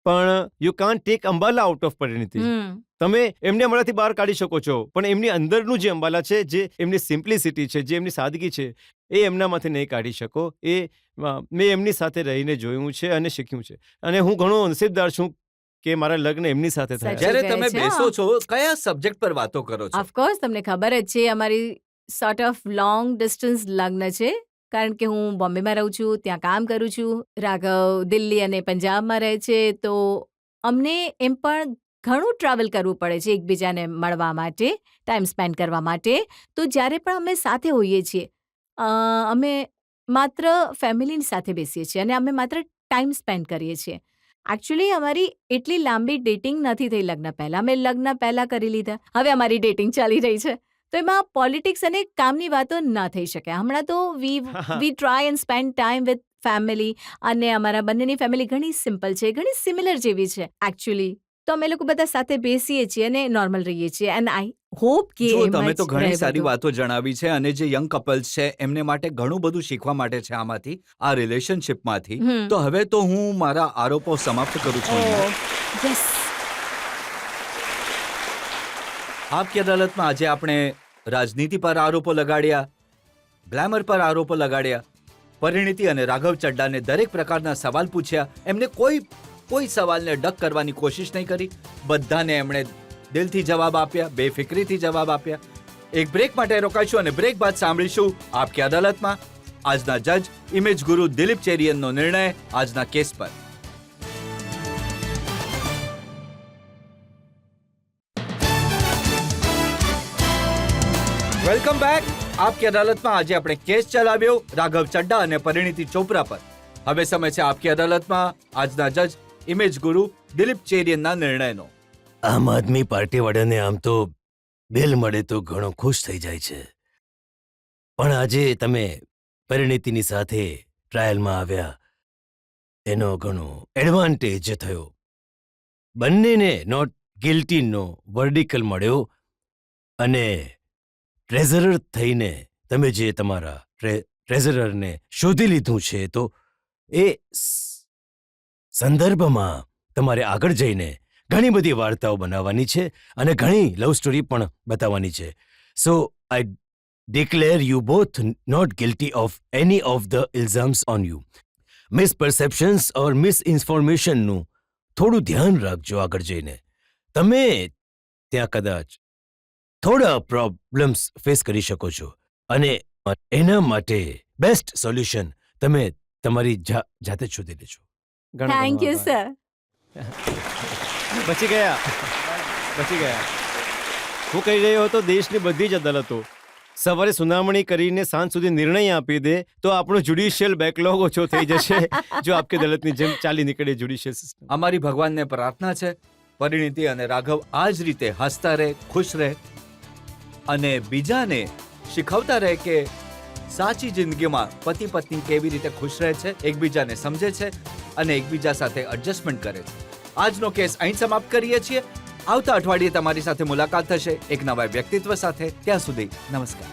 પણ you can't take Ambala out of Parineeti. તમે એમને અંબાલાથી બહાર કાઢી શકો છો, પણ એમની અંદરનું જે અંબાલા છે, જે એમની સિમ્પ્લિસિટી છે, જે એમની સાદગી છે, એ એમનામાંથી નહીં કાઢી શકો. એ મેં એમની સાથે રહીને જોયું છે અને શીખ્યું છે. અને હું ઘણો નસીબદાર છું કે મારા લગ્ન એમની સાથે થયા. સાચું જ્યારે કહે તમે છે, બેસો હા. છો કયા સબ્જેક્ટ પર વાતો કરો છો? ઓફકોર્સ તમને ખબર જ છે અમારી સોર્ટ ઓફ લોંગ ડિસ્ટન્સ લગ્ન છે. કારણ કે હું બોમ્બેમાં રહું છું, ત્યાં કામ કરું છું. રાઘવ દિલ્હી અને પંજાબમાં રહે છે. તો અમને એમ પણ ઘણું ટ્રાવેલ કરવું પડે છે એકબીજાને મળવા માટે, ટાઈમ સ્પેન્ડ કરવા માટે. તો જ્યારે પણ અમે સાથે હોઈએ છીએ, અમે માત્ર ફેમિલીની સાથે બેસીએ છીએ અને અમે માત્ર ટાઈમ સ્પેન્ડ કરીએ છીએ. એકચ્યુઅલી અમારી એટલી લાંબી ડેટિંગ નથી થઈ લગ્ન પહેલાં. અમે લગ્ન પહેલાં કરી લીધા, હવે અમારી ડેટિંગ ચાલી રહી છે. તો એમાં પોલિટિક્સ અને કામની વાતો ન થઈ શકે. હમણાં તો વી try and spend time with family અને અમારા બંનેની ફેમિલી ઘણી સિમ્પલ છે, ઘણી સિમિલર જેવી છે એકચ્યુઅલી. તો અમે લોકો બધા સાથે બેસીએ છીએ અને નોર્મલ રહીએ છીએ એન્ડ આઈ હોપ કે જો એમ તમે જ તો ઘણી રહે સારી બધું. વાતો જણાવી છે અને જે યંગ કપલ્સ છે એમને માટે ઘણું બધું શીખવા માટે છે આમાંથી, આ રિલેશનશિપમાંથી. હમ. તો હવે તો હું મારા આરોપો સમાપ્ત કરું છું અહીંયા. યસ. આપકી અદાલતમાં આજે આપણે રાજનીતિ પર આરોપો લગાડ્યા, ગ્લેમર પર આરોપો લગાડ્યા, પરિણીતિ અને રાઘવ ચડ્ડાને દરેક પ્રકારના સવાલ પૂછ્યા. એમને કોઈ સવાલને ડક કરવાની કોશિશ નહીં કરી. બધાને એમણે દિલથી જવાબ આપ્યા, બેફિક્રીથી જવાબ આપ્યા. એક બ્રેક માટે રોકાઈશું અને બ્રેક બાદ સાંભળીશું આપકી અદાલતમાં આજના જજ ઇમેજ ગુરુ દિલીપ ચેરિયનનો નિર્ણય આજના કેસ પર. Welcome back. આપકી અદાલતમાં આજે આપણે કેસ ચલાવ્યો રાઘવ ચડ્ડા અને પરિણીતિ ચોપરા પર. હવે સમય છે આપકી અદાલતમાં આજના જજ ઇમેજ ગુરુ દિલીપ ચેરિયનના નિર્ણયનો. આમ આદમી પાર્ટીવાળાને આમ તો બેલ મળે તો ઘણો ખુશ થઈ જાય છે, પણ આજે તમે પરિણીતિની સાથે ટ્રાયલમાં આવ્યા એનો ઘણો એડવાન્ટેજ થયો. બંનેને નોટ ગિલ્ટીનો વર્ડિકલ મળ્યો અને ટ્રેઝરર થઈને તમે જે તમારા ટ્રેઝરરને શોધી લીધું છે, તો એ સંદર્ભમાં તમારે આગળ જઈને ઘણી બધી વાર્તાઓ બનાવવાની છે અને ઘણી લવ સ્ટોરી પણ બતાવવાની છે. So I declare you both not guilty of any of the ઇલ્ઝામ્સ ઓન યુ. મિસપરસેપ્શન્સ ઓર મિસઇન્ફોર્મેશનનું થોડું ધ્યાન રાખજો આગળ જઈને. તમે ત્યાં કદાચ થોડા પ્રોબ્લેમ્સ ફેસ કરી શકો છો અને એના માટે બેસ્ટ સોલ્યુશન તમે તમારી જાતે જ શોધી લેજો. ઘણો થેન્ક ઘણો યુ આભાર. સર. બચી ગયા. હું કહી રહ્યો હતો દેશની બધી જ અદાલતો સવારે સુનાવણી કરીને સાંજ સુધી નિર્ણય આપી દે તો આપણો જ્યુડિશિયલ બેકલોગ ઓછો થઈ જશે જો આપકી અદાલતની જેમ ચાલી નીકળે જ્યુડિશિયલ સિસ્ટમ. અમારી ભગવાનને પ્રાર્થના છે પરિણીતિ અને રાઘવ આ જ રીતે હસતા રહે, ખુશ રહે અને બીજાને શીખવતા રહે કે સાચી જિંદગીમાં પતિ પત્ની કેવી રીતે ખુશ રહે છે, એકબીજાને સમજે છે અને એકબીજા સાથે એડજસ્ટમેન્ટ કરે છે. આજનો કેસ અહીં સમાપ્ત કરીએ છીએ. આવતા અઠવાડિયે તમારી સાથે મુલાકાત થશે એક નવા વ્યક્તિત્વ સાથે. ત્યાં સુધી નમસ્કાર.